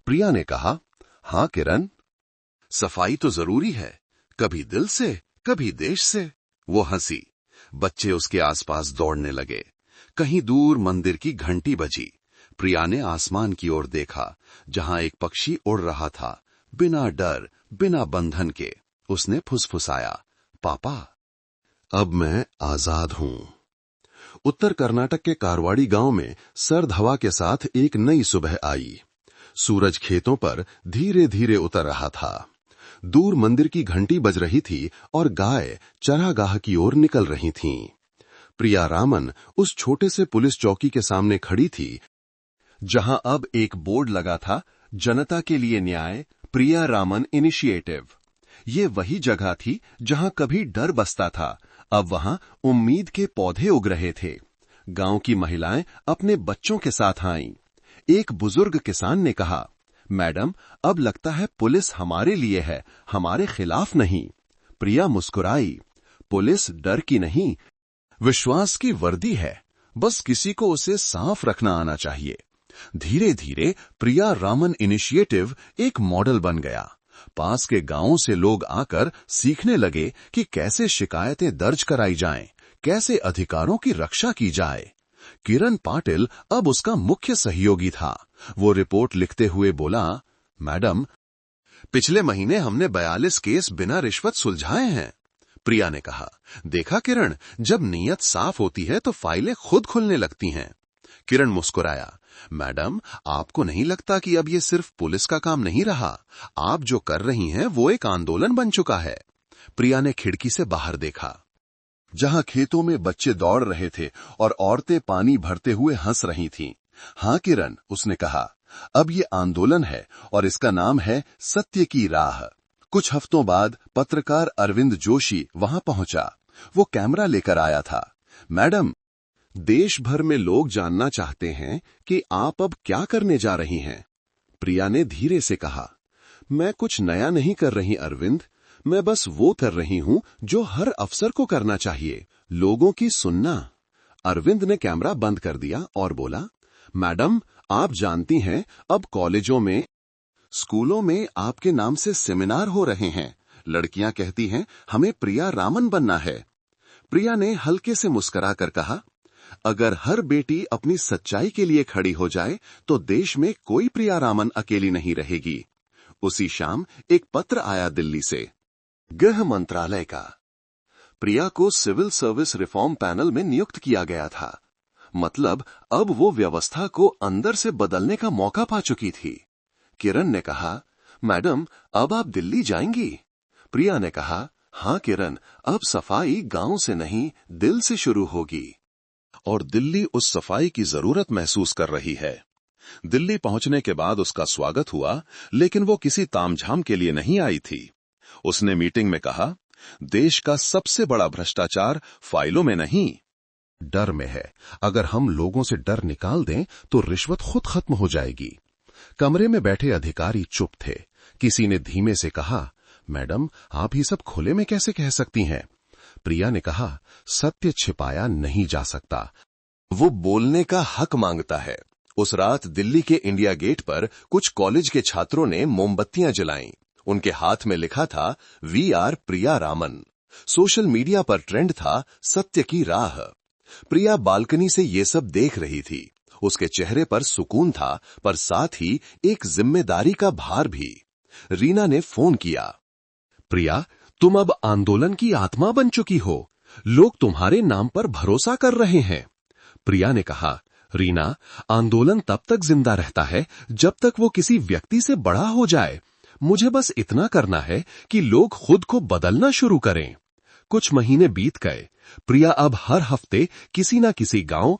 प्रिया ने कहा, हां किरण, सफाई तो जरूरी है, कभी दिल से, कभी देश से। वो हंसी। बच्चे उसके आसपास दौड़ने लगे। कहीं दूर मंदिर की घंटी बजी। प्रिया ने आसमान की ओर देखा, जहां एक पक्षी उड़ रहा था, बिना डर, बिना बंधन के। उसने फुसफुसाया, पापा, अब मैं आजाद हूं। उत्तर कर्नाटक के कारवाड़ी गांव में सर्द हवा के साथ एक नई सुबह आई। सूरज खेतों पर धीरे धीरे उतर रहा था। दूर मंदिर की घंटी बज रही थी और गाय चरागाह की ओर निकल रही थीं। प्रिया रामन उस छोटे से पुलिस चौकी के सामने खड़ी थी, जहां अब एक बोर्ड लगा था, जनता के लिए न्याय, प्रिया रामन इनिशिएटिव। ये वही जगह थी जहां कभी डर बसता था, अब वहां उम्मीद के पौधे उग रहे थे। गांव की महिलाएं अपने बच्चों के साथ आईं। एक बुजुर्ग किसान ने कहा, मैडम, अब लगता है पुलिस हमारे लिए है, हमारे खिलाफ नहीं। प्रिया मुस्कुराई, पुलिस डर की नहीं, विश्वास की वर्दी है, बस किसी को उसे साफ रखना आना चाहिए। धीरे धीरे प्रिया रामन इनिशिएटिव एक मॉडल बन गया। पास के गांवों से लोग आकर सीखने लगे कि कैसे शिकायतें दर्ज कराई जाएं, कैसे अधिकारों की रक्षा की जाए। किरण पाटिल अब उसका मुख्य सहयोगी था। वो रिपोर्ट लिखते हुए बोला, मैडम, पिछले महीने हमने 42 केस बिना रिश्वत सुलझाए हैं। प्रिया ने कहा, देखा किरण, जब नीयत साफ होती है तो फाइलें खुद खुलने लगती हैं। किरण मुस्कुराया, मैडम, आपको नहीं लगता कि अब ये सिर्फ पुलिस का काम नहीं रहा? आप जो कर रही हैं वो एक आंदोलन बन चुका है। प्रिया ने खिड़की से बाहर देखा, जहां खेतों में बच्चे दौड़ रहे थे और औरतें पानी भरते हुए हंस रही थीं। हां किरण, उसने कहा, अब ये आंदोलन है और इसका नाम है सत्य की राह। कुछ हफ्तों बाद पत्रकार अरविंद जोशी वहां पहुंचा। वो कैमरा लेकर आया था। मैडम, देश भर में लोग जानना चाहते हैं कि आप अब क्या करने जा रही हैं। प्रिया ने धीरे से कहा, मैं कुछ नया नहीं कर रही अरविंद, मैं बस वो कर रही हूं जो हर अफसर को करना चाहिए, लोगों की सुनना। अरविंद ने कैमरा बंद कर दिया और बोला, मैडम, आप जानती हैं, अब कॉलेजों में, स्कूलों में आपके नाम से सेमिनार हो रहे हैं। लड़कियां कहती हैं, हमें प्रिया रामन बनना है। प्रिया ने हल्के से मुस्कुरा कर कहा, अगर हर बेटी अपनी सच्चाई के लिए खड़ी हो जाए तो देश में कोई प्रिया रामन अकेली नहीं रहेगी। उसी शाम एक पत्र आया दिल्ली से, गृह मंत्रालय का। प्रिया को सिविल सर्विस रिफॉर्म पैनल में नियुक्त किया गया था। मतलब अब वो व्यवस्था को अंदर से बदलने का मौका पा चुकी थी। किरण ने कहा, मैडम, अब आप दिल्ली जाएंगी? प्रिया ने कहा, हां किरण, अब सफाई गांव से नहीं, दिल से शुरू होगी। और दिल्ली उस सफाई की जरूरत महसूस कर रही है। दिल्ली पहुंचने के बाद उसका स्वागत हुआ, लेकिन वो किसी तामझाम के लिए नहीं आई थी। उसने मीटिंग में कहा, देश का सबसे बड़ा भ्रष्टाचार फाइलों में नहीं, डर में है। अगर हम लोगों से डर निकाल दें तो रिश्वत खुद खत्म हो जाएगी। कमरे में बैठे अधिकारी चुप थे। किसी ने धीमे से कहा, मैडम, आप ही सब खुले में कैसे कह सकती हैं? प्रिया ने कहा, सत्य छिपाया नहीं जा सकता, वो बोलने का हक मांगता है। उस रात दिल्ली के इंडिया गेट पर कुछ कॉलेज के छात्रों ने मोमबत्तियां जलाईं। उनके हाथ में लिखा था, we are Priya Raman. Social media पर ट्रेंड था, सत्य की राह। प्रिया बालकनी से ये सब देख रही थी। उसके चेहरे पर सुकून था, पर साथ ही एक जिम्मेदारी का भार भी। रीना ने फोन किया, प्रिया, तुम अब आंदोलन की आत्मा बन चुकी हो, लोग तुम्हारे नाम पर भरोसा कर रहे हैं। प्रिया ने कहा, रीना, आंदोलन तब तक जिंदा रहता है जब तक वो किसी व्यक्ति से बड़ा हो जाए। मुझे बस इतना करना है कि लोग खुद को बदलना शुरू करें। कुछ महीने बीत गए। प्रिया अब हर हफ्ते किसी न किसी गांव,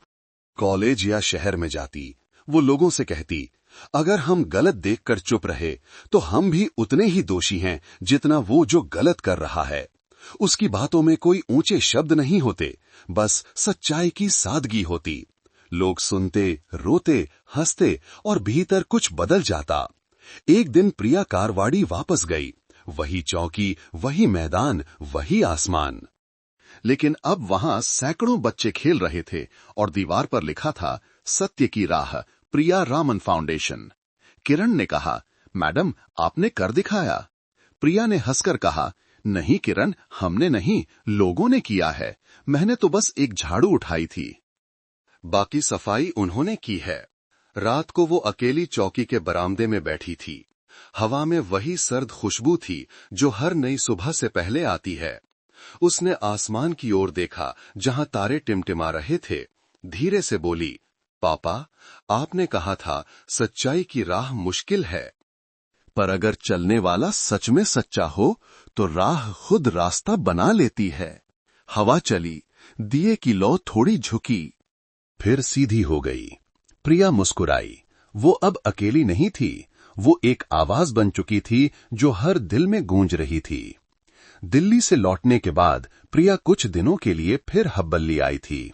कॉलेज या शहर में जाती। वो लोगों से कहती, अगर हम गलत देखकर चुप रहे तो हम भी उतने ही दोषी हैं जितना वो जो गलत कर रहा है। उसकी बातों में कोई ऊंचे शब्द नहीं होते, बस सच्चाई की सादगी होती। लोग सुनते, रोते, हंसते और भीतर कुछ बदल जाता। एक दिन प्रिया कारवाड़ी वापस गई। वही चौकी, वही मैदान, वही आसमान। लेकिन अब वहां सैकड़ों बच्चे खेल रहे थे और दीवार पर लिखा था, सत्य की राह, प्रिया रामन फाउंडेशन। किरण ने कहा, मैडम आपने कर दिखाया। प्रिया ने हंसकर कहा, नहीं किरण, हमने नहीं, लोगों ने किया है। मैंने तो बस एक झाड़ू उठाई थी, बाकी सफाई उन्होंने की है। रात को वो अकेली चौकी के बरामदे में बैठी थी। हवा में वही सर्द खुशबू थी जो हर नई सुबह से पहले आती है। उसने आसमान की ओर देखा जहां तारे टिमटिमा रहे थे। धीरे से बोली, पापा, आपने कहा था सच्चाई की राह मुश्किल है, पर अगर चलने वाला सच में सच्चा हो तो राह खुद रास्ता बना लेती है। हवा चली, दिए की लौ थोड़ी झुकी, फिर सीधी हो गई। प्रिया मुस्कुराई। वो अब अकेली नहीं थी, वो एक आवाज बन चुकी थी जो हर दिल में गूंज रही थी। दिल्ली से लौटने के बाद प्रिया कुछ दिनों के लिए फिर हब्बल्ली आई थी।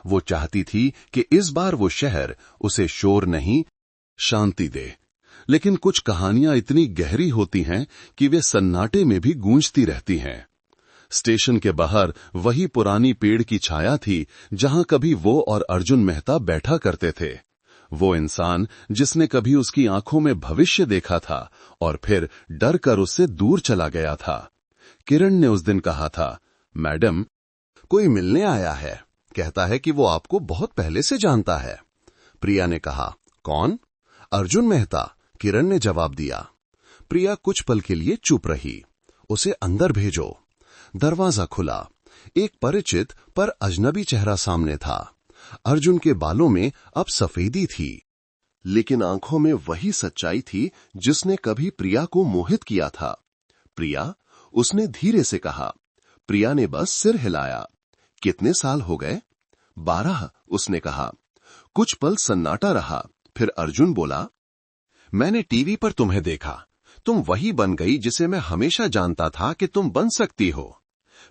वो चाहती थी कि इस बार वो शहर उसे शोर नहीं, शांति दे। लेकिन कुछ कहानियां इतनी गहरी होती हैं कि वे सन्नाटे में भी गूंजती रहती हैं। स्टेशन के बाहर वही पुरानी पेड़ की छाया थी जहां कभी वो और अर्जुन मेहता बैठा करते थे। वो इंसान जिसने कभी उसकी आंखों में भविष्य देखा था और फिर डर कर उससे दूर चला गया था। किरण ने उस दिन कहा था, मैडम, कोई मिलने आया है, कहता है कि वो आपको बहुत पहले से जानता है। प्रिया ने कहा, कौन? अर्जुन मेहता, किरण ने जवाब दिया। प्रिया कुछ पल के लिए चुप रही। उसे अंदर भेजो। दरवाजा खुला। एक परिचित पर अजनबी चेहरा सामने था। अर्जुन के बालों में अब सफेदी थी, लेकिन आंखों में वही सच्चाई थी जिसने कभी प्रिया को मोहित किया था। प्रिया, उसने धीरे से कहा। प्रिया ने बस सिर हिलाया। कितने साल हो गए? 12, उसने कहा। कुछ पल सन्नाटा रहा। फिर अर्जुन बोला, मैंने टीवी पर तुम्हें देखा। तुम वही बन गई जिसे मैं हमेशा जानता था कि तुम बन सकती हो।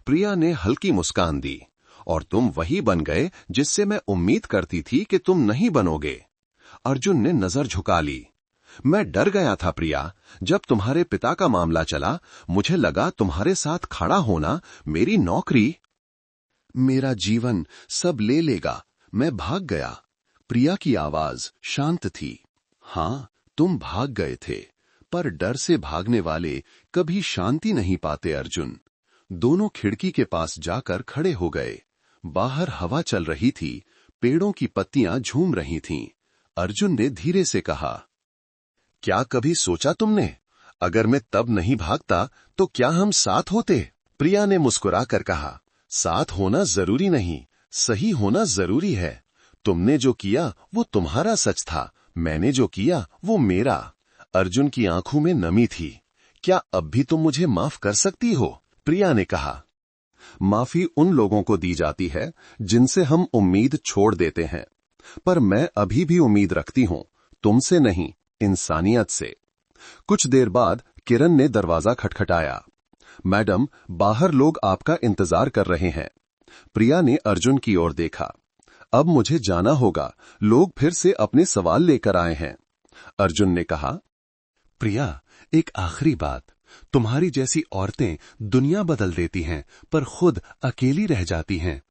प्रिया ने हल्की मुस्कान दी। और तुम वही बन गए जिससे मैं उम्मीद करती थी कि तुम नहीं बनोगे। अर्जुन ने नजर झुका ली। मैं डर गया था प्रिया। जब तुम्हारे पिता का मामला चला, मुझे लगा तुम्हारे साथ खड़ा होना मेरी नौकरी, मेरा जीवन सब ले लेगा। मैं भाग गया। प्रिया की आवाज शांत थी। हां, तुम भाग गए थे, पर डर से भागने वाले कभी शांति नहीं पाते अर्जुन। दोनों खिड़की के पास जाकर खड़े हो गए। बाहर हवा चल रही थी, पेड़ों की पत्तियां झूम रही थीं। अर्जुन ने धीरे से कहा, क्या कभी सोचा तुमने, अगर मैं तब नहीं भागता तो क्या हम साथ होते? प्रिया ने मुस्कुराकर कहा, साथ होना जरूरी नहीं, सही होना जरूरी है। तुमने जो किया वो तुम्हारा सच था, मैंने जो किया वो मेरा। अर्जुन की आंखों में नमी थी। क्या अब भी तुम मुझे माफ कर सकती हो? प्रिया ने कहा, माफी उन लोगों को दी जाती है जिनसे हम उम्मीद छोड़ देते हैं, पर मैं अभी भी उम्मीद रखती हूं, तुमसे नहीं, इंसानियत से। कुछ देर बाद किरण ने दरवाजा खटखटाया। मैडम, बाहर लोग आपका इंतजार कर रहे हैं। प्रिया ने अर्जुन की ओर देखा। अब मुझे जाना होगा, लोग फिर से अपने सवाल लेकर आए हैं। अर्जुन ने कहा, प्रिया, एक आखिरी बात, तुम्हारी जैसी औरतें दुनिया बदल देती हैं पर खुद अकेली रह जाती हैं।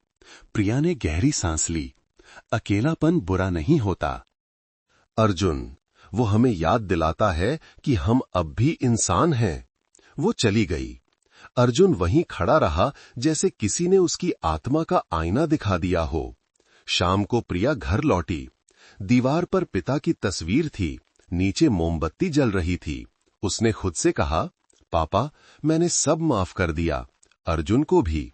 प्रिया ने गहरी सांस ली। अकेलापन बुरा नहीं होता अर्जुन, वो हमें याद दिलाता है कि हम अब भी इंसान हैं। वो चली गई। अर्जुन वहीं खड़ा रहा जैसे किसी ने उसकी आत्मा का आईना दिखा दिया हो। शाम को प्रिया घर लौटी। दीवार पर पिता की तस्वीर थी, नीचे मोमबत्ती जल रही थी। उसने खुद से कहा, पापा, मैंने सब माफ कर दिया, अर्जुन को भी,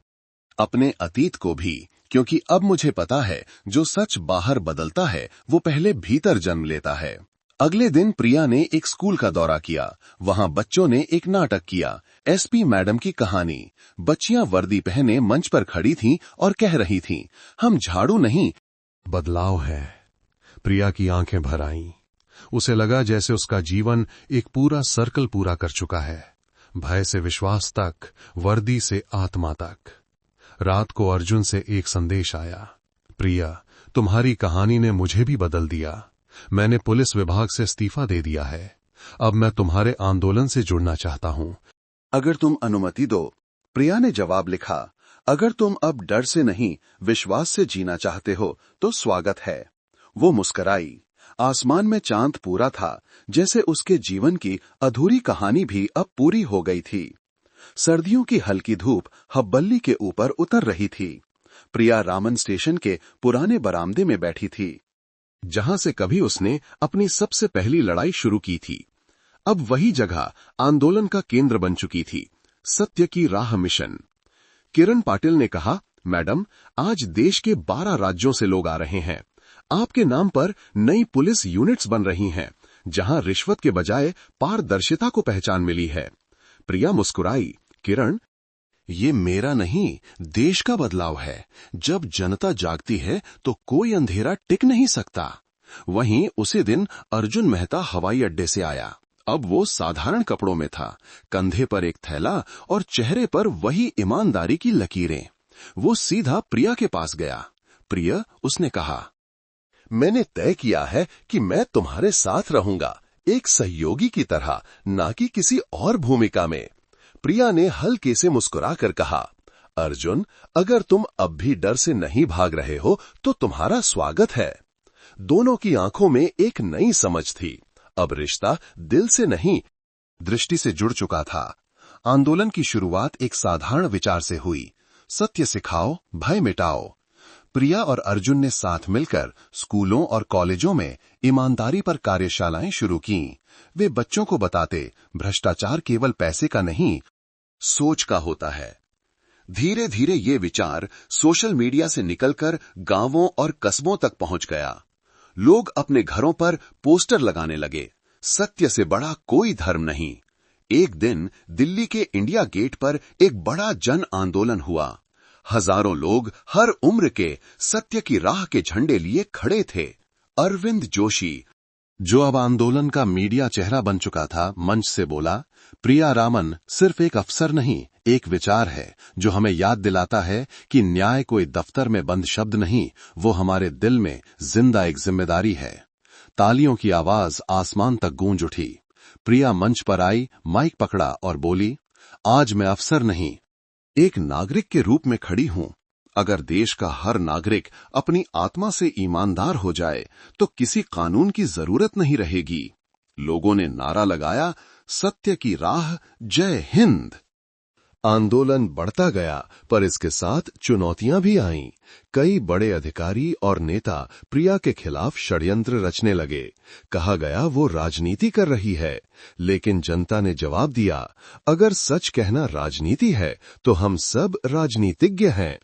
अपने अतीत को भी, क्योंकि अब मुझे पता है जो सच बाहर बदलता है वो पहले भीतर जन्म लेता है। अगले दिन प्रिया ने एक स्कूल का दौरा किया। वहां बच्चों ने एक नाटक किया, एसपी मैडम की कहानी। बच्चियां वर्दी पहने मंच पर खड़ी थीं और कह रही थीं, हम झाड़ू नहीं, बदलाव है। प्रिया की आंखें भर आईं। उसे लगा जैसे उसका जीवन एक पूरा सर्कल पूरा कर चुका है, भय से विश्वास तक, वर्दी से आत्मा तक। रात को अर्जुन से एक संदेश आया, प्रिया, तुम्हारी कहानी ने मुझे भी बदल दिया। मैंने पुलिस विभाग से इस्तीफा दे दिया है। अब मैं तुम्हारे आंदोलन से जुड़ना चाहता हूं। अगर तुम अनुमति दो, प्रिया ने जवाब लिखा। अगर तुम अब डर से नहीं विश्वास से जीना चाहते हो तो स्वागत है। वो मुस्कराई। आसमान में चांद पूरा था, जैसे उसके जीवन की अधूरी कहानी भी अब पूरी हो गई थी। सर्दियों की हल्की धूप हब्बल्ली के ऊपर उतर रही थी। प्रिया रामन स्टेशन के पुराने बरामदे में बैठी थी, जहां से कभी उसने अपनी सबसे पहली लड़ाई शुरू की थी। अब वही जगह आंदोलन का केंद्र बन चुकी थी, सत्य की राह मिशन। किरण पाटिल ने कहा, मैडम, आज देश के 12 राज्यों से लोग आ रहे हैं। आपके नाम पर नई पुलिस यूनिट्स बन रही हैं, जहां रिश्वत के बजाय पारदर्शिता को पहचान मिली है। प्रिया मुस्कुराई। किरण, ये मेरा नहीं, देश का बदलाव है। जब जनता जागती है तो कोई अंधेरा टिक नहीं सकता। वहीं उसी दिन अर्जुन मेहता हवाई अड्डे से आया। अब वो साधारण कपड़ों में था, कंधे पर एक थैला और चेहरे पर वही ईमानदारी की लकीरें। वो सीधा प्रिया के पास गया। प्रिया, उसने कहा, मैंने तय किया है कि मैं तुम्हारे साथ रहूंगा, एक सहयोगी की तरह, ना कि किसी और भूमिका में। प्रिया ने हल्के से मुस्कुराकर कहा, अर्जुन, अगर तुम अब भी डर से नहीं भाग रहे हो तो तुम्हारा स्वागत है। दोनों की आंखों में एक नई समझ थी। अब रिश्ता दिल से नहीं, दृष्टि से जुड़ चुका था। आंदोलन की शुरुआत एक साधारण विचार से हुई, सत्य सिखाओ, भय मिटाओ। प्रिया और अर्जुन ने साथ मिलकर स्कूलों और कॉलेजों में ईमानदारी पर कार्यशालाएं शुरू कीं। वे बच्चों को बताते, भ्रष्टाचार केवल पैसे का नहीं, सोच का होता है। धीरे धीरे ये विचार सोशल मीडिया से निकलकर गांवों और कस्बों तक पहुंच गया। लोग अपने घरों पर पोस्टर लगाने लगे, सत्य से बड़ा कोई धर्म नहीं। एक दिन दिल्ली के इंडिया गेट पर एक बड़ा जन आंदोलन हुआ। हजारों लोग हर उम्र के सत्य की राह के झंडे लिए खड़े थे। अरविंद जोशी, जो अब आंदोलन का मीडिया चेहरा बन चुका था, मंच से बोला, प्रिया रामन सिर्फ एक अफसर नहीं, एक विचार है जो हमें याद दिलाता है कि न्याय कोई दफ्तर में बंद शब्द नहीं, वो हमारे दिल में जिंदा एक जिम्मेदारी है। तालियों की आवाज आसमान तक गूंज उठी। प्रिया मंच पर आई, माइक पकड़ा और बोली, आज मैं अफसर नहीं, एक नागरिक के रूप में खड़ी हूं। अगर देश का हर नागरिक अपनी आत्मा से ईमानदार हो जाए तो किसी कानून की जरूरत नहीं रहेगी। लोगों ने नारा लगाया, सत्य की राह, जय हिंद। आंदोलन बढ़ता गया, पर इसके साथ चुनौतियां भी आईं। कई बड़े अधिकारी और नेता प्रिया के खिलाफ षड्यंत्र रचने लगे। कहा गया वो राजनीति कर रही है, लेकिन जनता ने जवाब दिया, अगर सच कहना राजनीति है तो हम सब राजनीतिज्ञ हैं।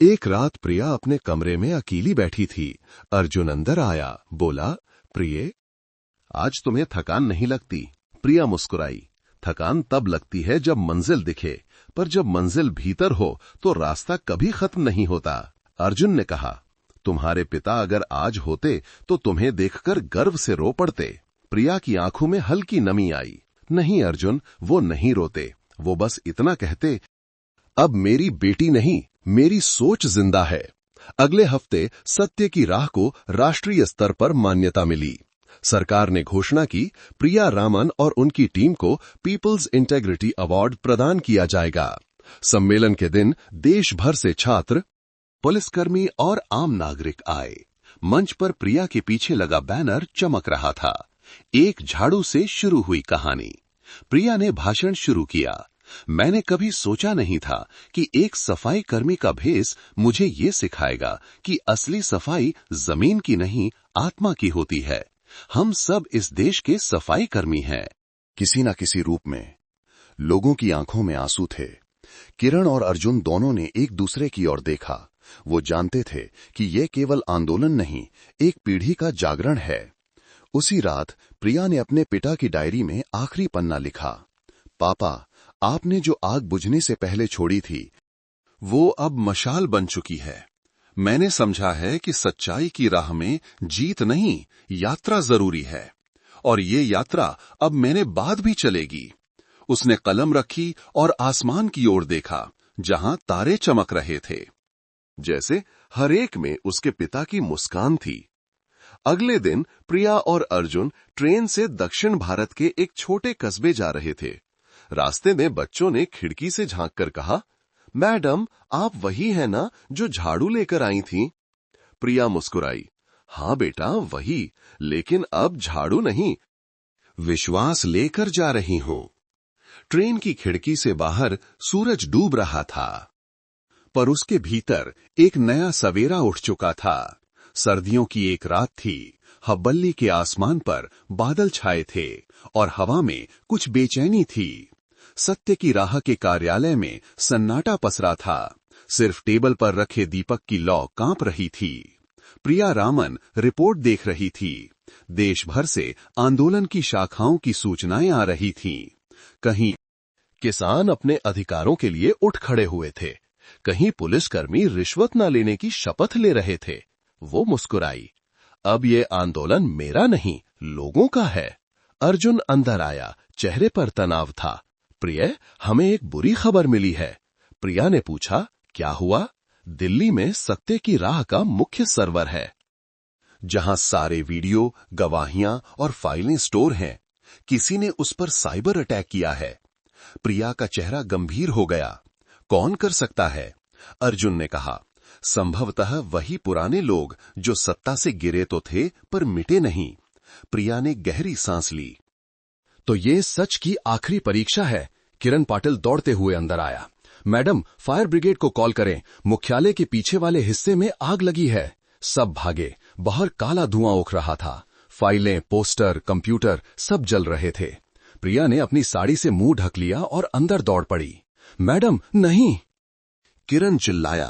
एक रात प्रिया अपने कमरे में अकेली बैठी थी। अर्जुन अंदर आया, बोला, प्रिये, आज तुम्हें थकान नहीं लगती? प्रिया मुस्कुराई, थकान तब लगती है जब मंजिल दिखे, पर जब मंजिल भीतर हो तो रास्ता कभी खत्म नहीं होता। अर्जुन ने कहा, तुम्हारे पिता अगर आज होते तो तुम्हें देखकर गर्व से रो पड़ते। प्रिया की आंखों में हल्की नमी आई। नहीं अर्जुन, वो नहीं रोते, वो बस इतना कहते, अब मेरी बेटी नहीं, मेरी सोच जिंदा है। अगले हफ्ते सत्य की राह को राष्ट्रीय स्तर पर मान्यता मिली। सरकार ने घोषणा की, प्रिया रामन और उनकी टीम को पीपल्स इंटेग्रिटी अवार्ड प्रदान किया जाएगा। सम्मेलन के दिन देश भर से छात्र, पुलिसकर्मी और आम नागरिक आए। मंच पर प्रिया के पीछे लगा बैनर चमक रहा था, एक झाड़ू से शुरू हुई कहानी। प्रिया ने भाषण शुरू किया, मैंने कभी सोचा नहीं था कि एक सफाई कर्मी का भेष मुझे ये सिखाएगा कि असली सफाई जमीन की नहीं, आत्मा की होती है। हम सब इस देश के सफाई कर्मी हैं। किसी न किसी रूप में लोगों की आंखों में आंसू थे। किरण और अर्जुन दोनों ने एक दूसरे की ओर देखा, वो जानते थे कि ये केवल आंदोलन नहीं, एक पीढ़ी का जागरण है। उसी रात प्रिया ने अपने पिता की डायरी में आखिरी पन्ना लिखा। पापा, आपने जो आग बुझने से पहले छोड़ी थी, वो अब मशाल बन चुकी है। मैंने समझा है कि सच्चाई की राह में जीत नहीं, यात्रा जरूरी है, और ये यात्रा अब मेरे बाद भी चलेगी। उसने कलम रखी और आसमान की ओर देखा, जहां तारे चमक रहे थे, जैसे हर एक में उसके पिता की मुस्कान थी। अगले दिन प्रिया और अर्जुन ट्रेन से दक्षिण भारत के एक छोटे कस्बे जा रहे थे। रास्ते में बच्चों ने खिड़की से झांककर कहा, मैडम, आप वही हैं ना जो झाड़ू लेकर आई थीं? प्रिया मुस्कुराई। हाँ बेटा, वही, लेकिन अब झाड़ू नहीं, विश्वास लेकर जा रही हूं। ट्रेन की खिड़की से बाहर सूरज डूब रहा था, पर उसके भीतर एक नया सवेरा उठ चुका था। सर्दियों की एक रात थी। हब्बल्ली के आसमान पर बादल छाए थे और हवा में कुछ बेचैनी थी। सत्य की राह के कार्यालय में सन्नाटा पसरा था। सिर्फ टेबल पर रखे दीपक की लौ कांप रही थी। प्रिया रामन रिपोर्ट देख रही थी। देश भर से आंदोलन की शाखाओं की सूचनाएं आ रही थीं। कहीं किसान अपने अधिकारों के लिए उठ खड़े हुए थे, कहीं पुलिसकर्मी रिश्वत न लेने की शपथ ले रहे थे। वो मुस्कुराई। अब ये आंदोलन मेरा नहीं, लोगों का है। अर्जुन अंदर आया, चेहरे पर तनाव था। प्रिय, हमें एक बुरी खबर मिली है। प्रिया ने पूछा, क्या हुआ? दिल्ली में सत्य की राह का मुख्य सर्वर है, जहां सारे वीडियो, गवाहियां और फाइलें स्टोर हैं। किसी ने उस पर साइबर अटैक किया है। प्रिया का चेहरा गंभीर हो गया। कौन कर सकता है? अर्जुन ने कहा, संभवतः वही पुराने लोग जो सत्ता से गिरे तो थे पर मिटे नहीं। प्रिया ने गहरी सांस ली। तो ये सच की आखिरी परीक्षा है। किरण पाटिल दौड़ते हुए अंदर आया। मैडम, फायर ब्रिगेड को कॉल करें, मुख्यालय के पीछे वाले हिस्से में आग लगी है। सब भागे। बाहर काला धुआं उठ रहा था। फाइलें, पोस्टर, कंप्यूटर सब जल रहे थे। प्रिया ने अपनी साड़ी से मुंह ढक लिया और अंदर दौड़ पड़ी। मैडम, नहीं! किरण चिल्लाया।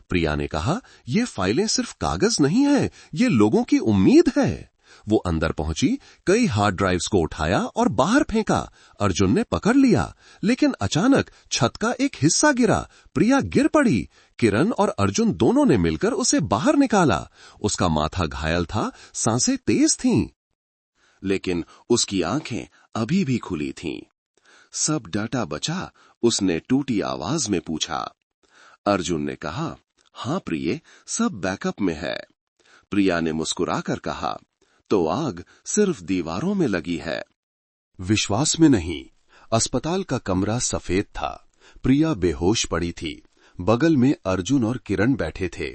प्रिया ने कहा, ये फाइलें सिर्फ कागज नहीं है, ये लोगों की उम्मीद है। वो अंदर पहुंची, कई हार्ड ड्राइव्स को उठाया और बाहर फेंका। अर्जुन ने पकड़ लिया, लेकिन अचानक छत का एक हिस्सा गिरा। प्रिया गिर पड़ी। किरण और अर्जुन दोनों ने मिलकर उसे बाहर निकाला। उसका माथा घायल था, सांसें तेज थीं, लेकिन उसकी आंखें अभी भी खुली थीं। सब डाटा बचा? उसने टूटी आवाज में पूछा। अर्जुन ने कहा, हां प्रिय, सब बैकअप में है। प्रिया ने मुस्कुराकर कहा, तो आग सिर्फ दीवारों में लगी है, विश्वास में नहीं। अस्पताल का कमरा सफेद था। प्रिया बेहोश पड़ी थी। बगल में अर्जुन और किरण बैठे थे।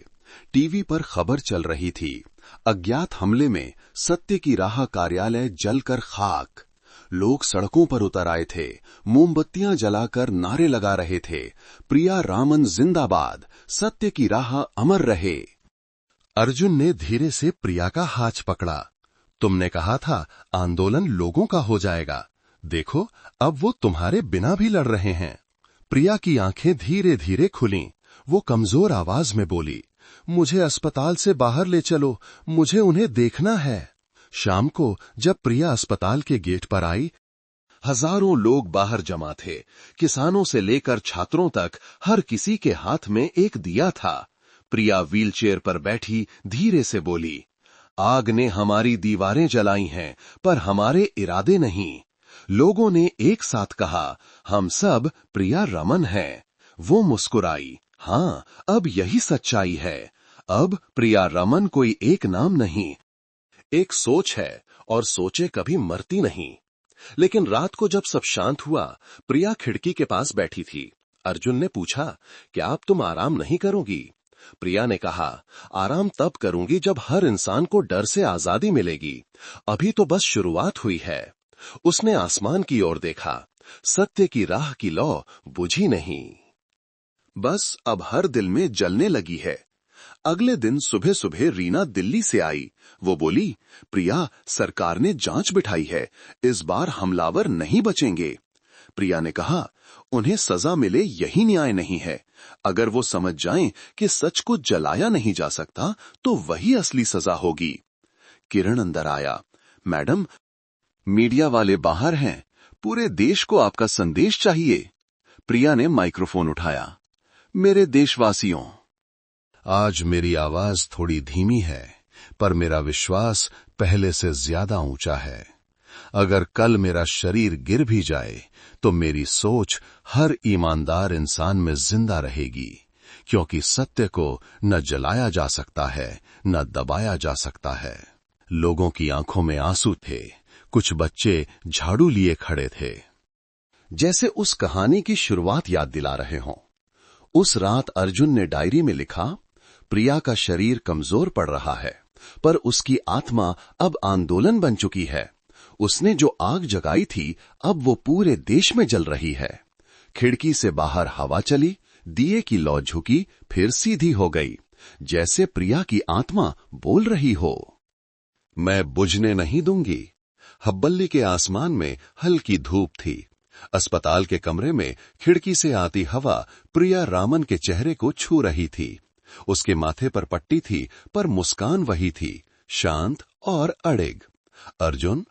टीवी पर खबर चल रही थी। अज्ञात हमले में सत्य की राह कार्यालय जलकर खाक। लोग सड़कों पर उतर आए थे, मोमबत्तियां जलाकर नारे लगा रहे थे, प्रिया रामन जिंदाबाद, सत्य की राह अमर रहे। अर्जुन ने धीरे से प्रिया का हाथ पकड़ा। तुमने कहा था आंदोलन लोगों का हो जाएगा, देखो अब वो तुम्हारे बिना भी लड़ रहे हैं। प्रिया की आंखें धीरे धीरे खुलीं। वो कमजोर आवाज में बोली, मुझे अस्पताल से बाहर ले चलो, मुझे उन्हें देखना है। शाम को जब प्रिया अस्पताल के गेट पर आई, हजारों लोग बाहर जमा थे। किसानों से लेकर छात्रों तक हर किसी के हाथ में एक दिया था। प्रिया व्हीलचेयर पर बैठी धीरे से बोली, आग ने हमारी दीवारें जलाई हैं, पर हमारे इरादे नहीं। लोगों ने एक साथ कहा, हम सब प्रिया रमन हैं। वो मुस्कुराई। हां, अब यही सच्चाई है। अब प्रिया रमन कोई एक नाम नहीं, एक सोच है, और सोचें कभी मरती नहीं। लेकिन रात को जब सब शांत हुआ, प्रिया खिड़की के पास बैठी थी। अर्जुन ने पूछा, क्या अब तुम आराम नहीं करोगी? प्रिया ने कहा, आराम तब करूंगी जब हर इंसान को डर से आजादी मिलेगी। अभी तो बस शुरुआत हुई है। उसने आसमान की ओर देखा। सत्य की राह की लौ बुझी नहीं, बस अब हर दिल में जलने लगी है। अगले दिन सुबह सुबह रीना दिल्ली से आई। वो बोली, प्रिया, सरकार ने जांच बिठाई है, इस बार हमलावर नहीं बचेंगे। प्रिया ने कहा, उन्हें सजा मिले यही न्याय नहीं है। अगर वो समझ जाएं कि सच को जलाया नहीं जा सकता तो वही असली सजा होगी। किरण अंदर आया। मैडम, मीडिया वाले बाहर हैं, पूरे देश को आपका संदेश चाहिए। प्रिया ने माइक्रोफोन उठाया। मेरे देशवासियों, आज मेरी आवाज थोड़ी धीमी है, पर मेरा विश्वास पहले से ज्यादा ऊंचा है। अगर कल मेरा शरीर गिर भी जाए तो मेरी सोच हर ईमानदार इंसान में जिंदा रहेगी, क्योंकि सत्य को न जलाया जा सकता है न दबाया जा सकता है। लोगों की आंखों में आंसू थे, कुछ बच्चे झाड़ू लिए खड़े थे, जैसे उस कहानी की शुरुआत याद दिला रहे हों। उस रात अर्जुन ने डायरी में लिखा, प्रिया का शरीर कमजोर पड़ रहा है, पर उसकी आत्मा अब आंदोलन बन चुकी है। उसने जो आग जगाई थी अब वो पूरे देश में जल रही है। खिड़की से बाहर हवा चली, दिए की लौ झुकी, फिर सीधी हो गई, जैसे प्रिया की आत्मा बोल रही हो, मैं बुझने नहीं दूंगी। हब्बल्ली के आसमान में हल्की धूप थी। अस्पताल के कमरे में खिड़की से आती हवा प्रिया रामन के चेहरे को छू रही थी। उसके माथे पर पट्टी थी, पर मुस्कान वही थी, शांत और अड़िग। अर्जुन,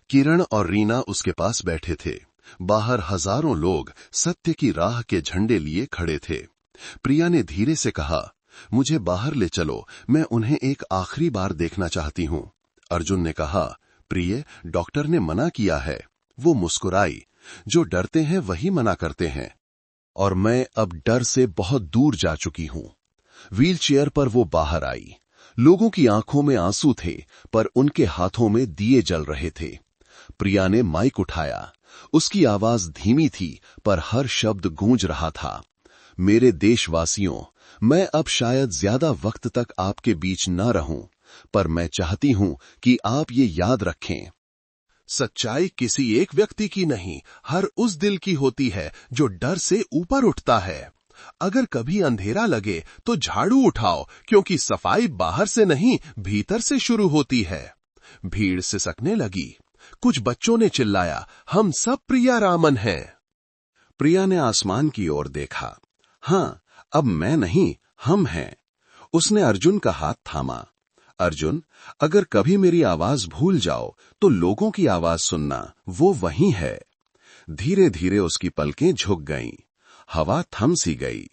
किरण और रीना उसके पास बैठे थे। बाहर हजारों लोग सत्य की राह के झंडे लिए खड़े थे। प्रिया ने धीरे से कहा, मुझे बाहर ले चलो, मैं उन्हें एक आखिरी बार देखना चाहती हूं। अर्जुन ने कहा, प्रिय, डॉक्टर ने मना किया है। वो मुस्कुराई। जो डरते हैं वही मना करते हैं, और मैं अब डर से बहुत दूर जा चुकी हूं। व्हीलचेयर पर वो बाहर आई। लोगों की आंखों में आंसू थे, पर उनके हाथों में दिए जल रहे थे। प्रिया ने माइक उठाया। उसकी आवाज धीमी थी, पर हर शब्द गूंज रहा था। मेरे देशवासियों, मैं अब शायद ज्यादा वक्त तक आपके बीच न रहूं, पर मैं चाहती हूं कि आप ये याद रखें, सच्चाई किसी एक व्यक्ति की नहीं, हर उस दिल की होती है जो डर से ऊपर उठता है। अगर कभी अंधेरा लगे तो झाड़ू उठाओ, क्योंकि सफाई बाहर से नहीं भीतर से शुरू होती है। भीड़ सिसकने लगी। कुछ बच्चों ने चिल्लाया, हम सब प्रिया रामन हैं। प्रिया ने आसमान की ओर देखा। हां, अब मैं नहीं, हम हैं। उसने अर्जुन का हाथ थामा। अर्जुन, अगर कभी मेरी आवाज भूल जाओ तो लोगों की आवाज सुनना, वो वही है। धीरे धीरे उसकी पलकें झुक गईं। हवा थम सी गई।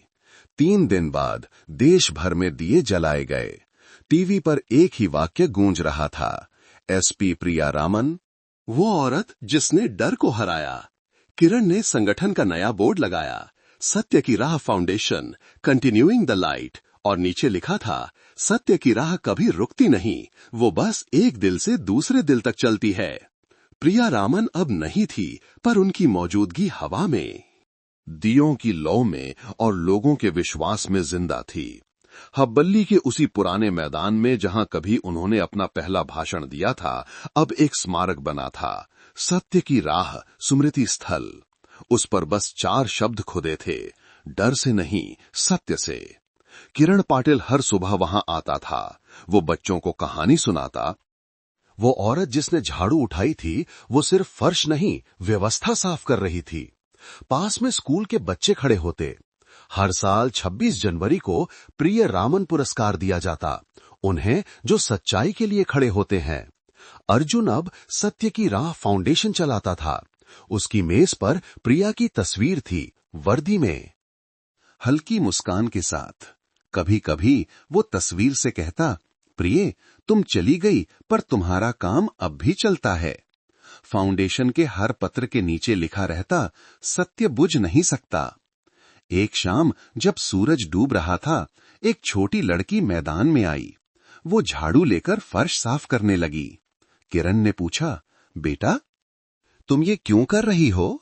3 दिन बाद देश भर में दिए जलाए गए। टीवी पर एक ही वाक्य गूंज रहा था, एसपी प्रिया रामन, वो औरत जिसने डर को हराया। किरण ने संगठन का नया बोर्ड लगाया, सत्य की राह फाउंडेशन, कंटिन्यूइंग द लाइट, और नीचे लिखा था, सत्य की राह कभी रुकती नहीं, वो बस एक दिल से दूसरे दिल तक चलती है। प्रिया रामन अब नहीं थी, पर उनकी मौजूदगी हवा में, दियों की लौ में और लोगों के विश्वास में जिंदा थी। हब्बल्ली के उसी पुराने मैदान में जहां कभी उन्होंने अपना पहला भाषण दिया था, अब एक स्मारक बना था, सत्य की राह स्मृति स्थल। उस पर बस 4 शब्द खुदे थे, डर से नहीं, सत्य से। किरण पाटिल हर सुबह वहां आता था। वो बच्चों को कहानी सुनाता। वो औरत जिसने झाड़ू उठाई थी, वो सिर्फ फर्श नहीं, व्यवस्था साफ कर रही थी। पास में स्कूल के बच्चे खड़े होते। हर साल 26 जनवरी को प्रिय रामन पुरस्कार दिया जाता, उन्हें जो सच्चाई के लिए खड़े होते हैं। अर्जुन अब सत्य की राह फाउंडेशन चलाता था। उसकी मेज पर प्रिया की तस्वीर थी, वर्दी में, हल्की मुस्कान के साथ। कभी कभी वो तस्वीर से कहता, प्रिय, तुम चली गई, पर तुम्हारा काम अब भी चलता है। फाउंडेशन के हर पत्र के नीचे लिखा रहता, सत्य बुझ नहीं सकता। एक शाम जब सूरज डूब रहा था, एक छोटी लड़की मैदान में आई। वो झाड़ू लेकर फर्श साफ करने लगी। किरण ने पूछा, बेटा, तुम ये क्यों कर रही हो?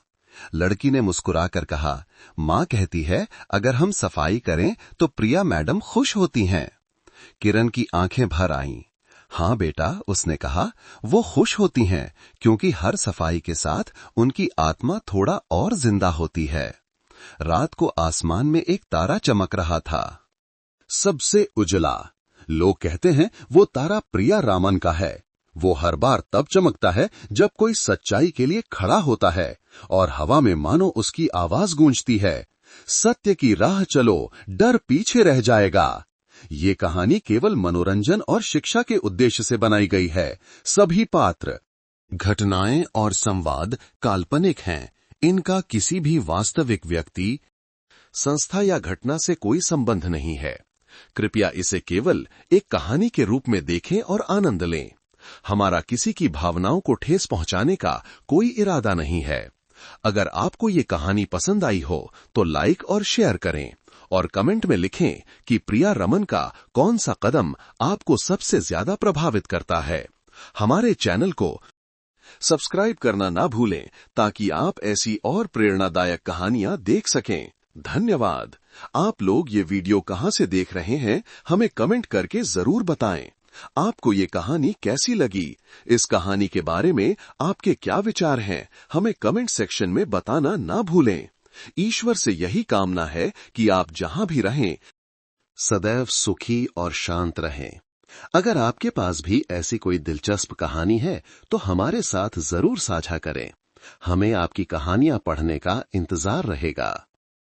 लड़की ने मुस्कुराकर कहा, मां कहती है अगर हम सफाई करें तो प्रिया मैडम खुश होती हैं। किरण की आंखें भर आईं। हां बेटा, उसने कहा, वो खुश होती हैं क्योंकि हर सफाई के साथ उनकी आत्मा थोड़ा और जिंदा होती है। रात को आसमान में एक तारा चमक रहा था, सबसे उजला। लोग कहते हैं वो तारा प्रिया रामन का है। वो हर बार तब चमकता है जब कोई सच्चाई के लिए खड़ा होता है और हवा में मानो उसकी आवाज गूंजती है, सत्य की राह चलो, डर पीछे रह जाएगा। ये कहानी केवल मनोरंजन और शिक्षा के उद्देश्य से बनाई गई है। सभी पात्र, घटनाएं और संवाद काल्पनिक हैं। इनका किसी भी वास्तविक व्यक्ति, संस्था या घटना से कोई संबंध नहीं है। कृपया इसे केवल एक कहानी के रूप में देखें और आनंद लें। हमारा किसी की भावनाओं को ठेस पहुंचाने का कोई इरादा नहीं है। अगर आपको ये कहानी पसंद आई हो तो लाइक और शेयर करें और कमेंट में लिखें कि प्रिया रमन का कौन सा कदम आपको सबसे ज्यादा प्रभावित करता है। हमारे चैनल को सब्सक्राइब करना ना भूलें ताकि आप ऐसी और प्रेरणादायक कहानियां देख सकें। धन्यवाद। आप लोग ये वीडियो कहां से देख रहे हैं, हमें कमेंट करके जरूर बताएं। आपको ये कहानी कैसी लगी? इस कहानी के बारे में आपके क्या विचार हैं? हमें कमेंट सेक्शन में बताना ना भूलें। ईश्वर से यही कामना है कि आप जहां भी रहें, सदैव सुखी और शांत रहें। अगर आपके पास भी ऐसी कोई दिलचस्प कहानी है तो हमारे साथ जरूर साझा करें। हमें आपकी कहानियां पढ़ने का इंतजार रहेगा।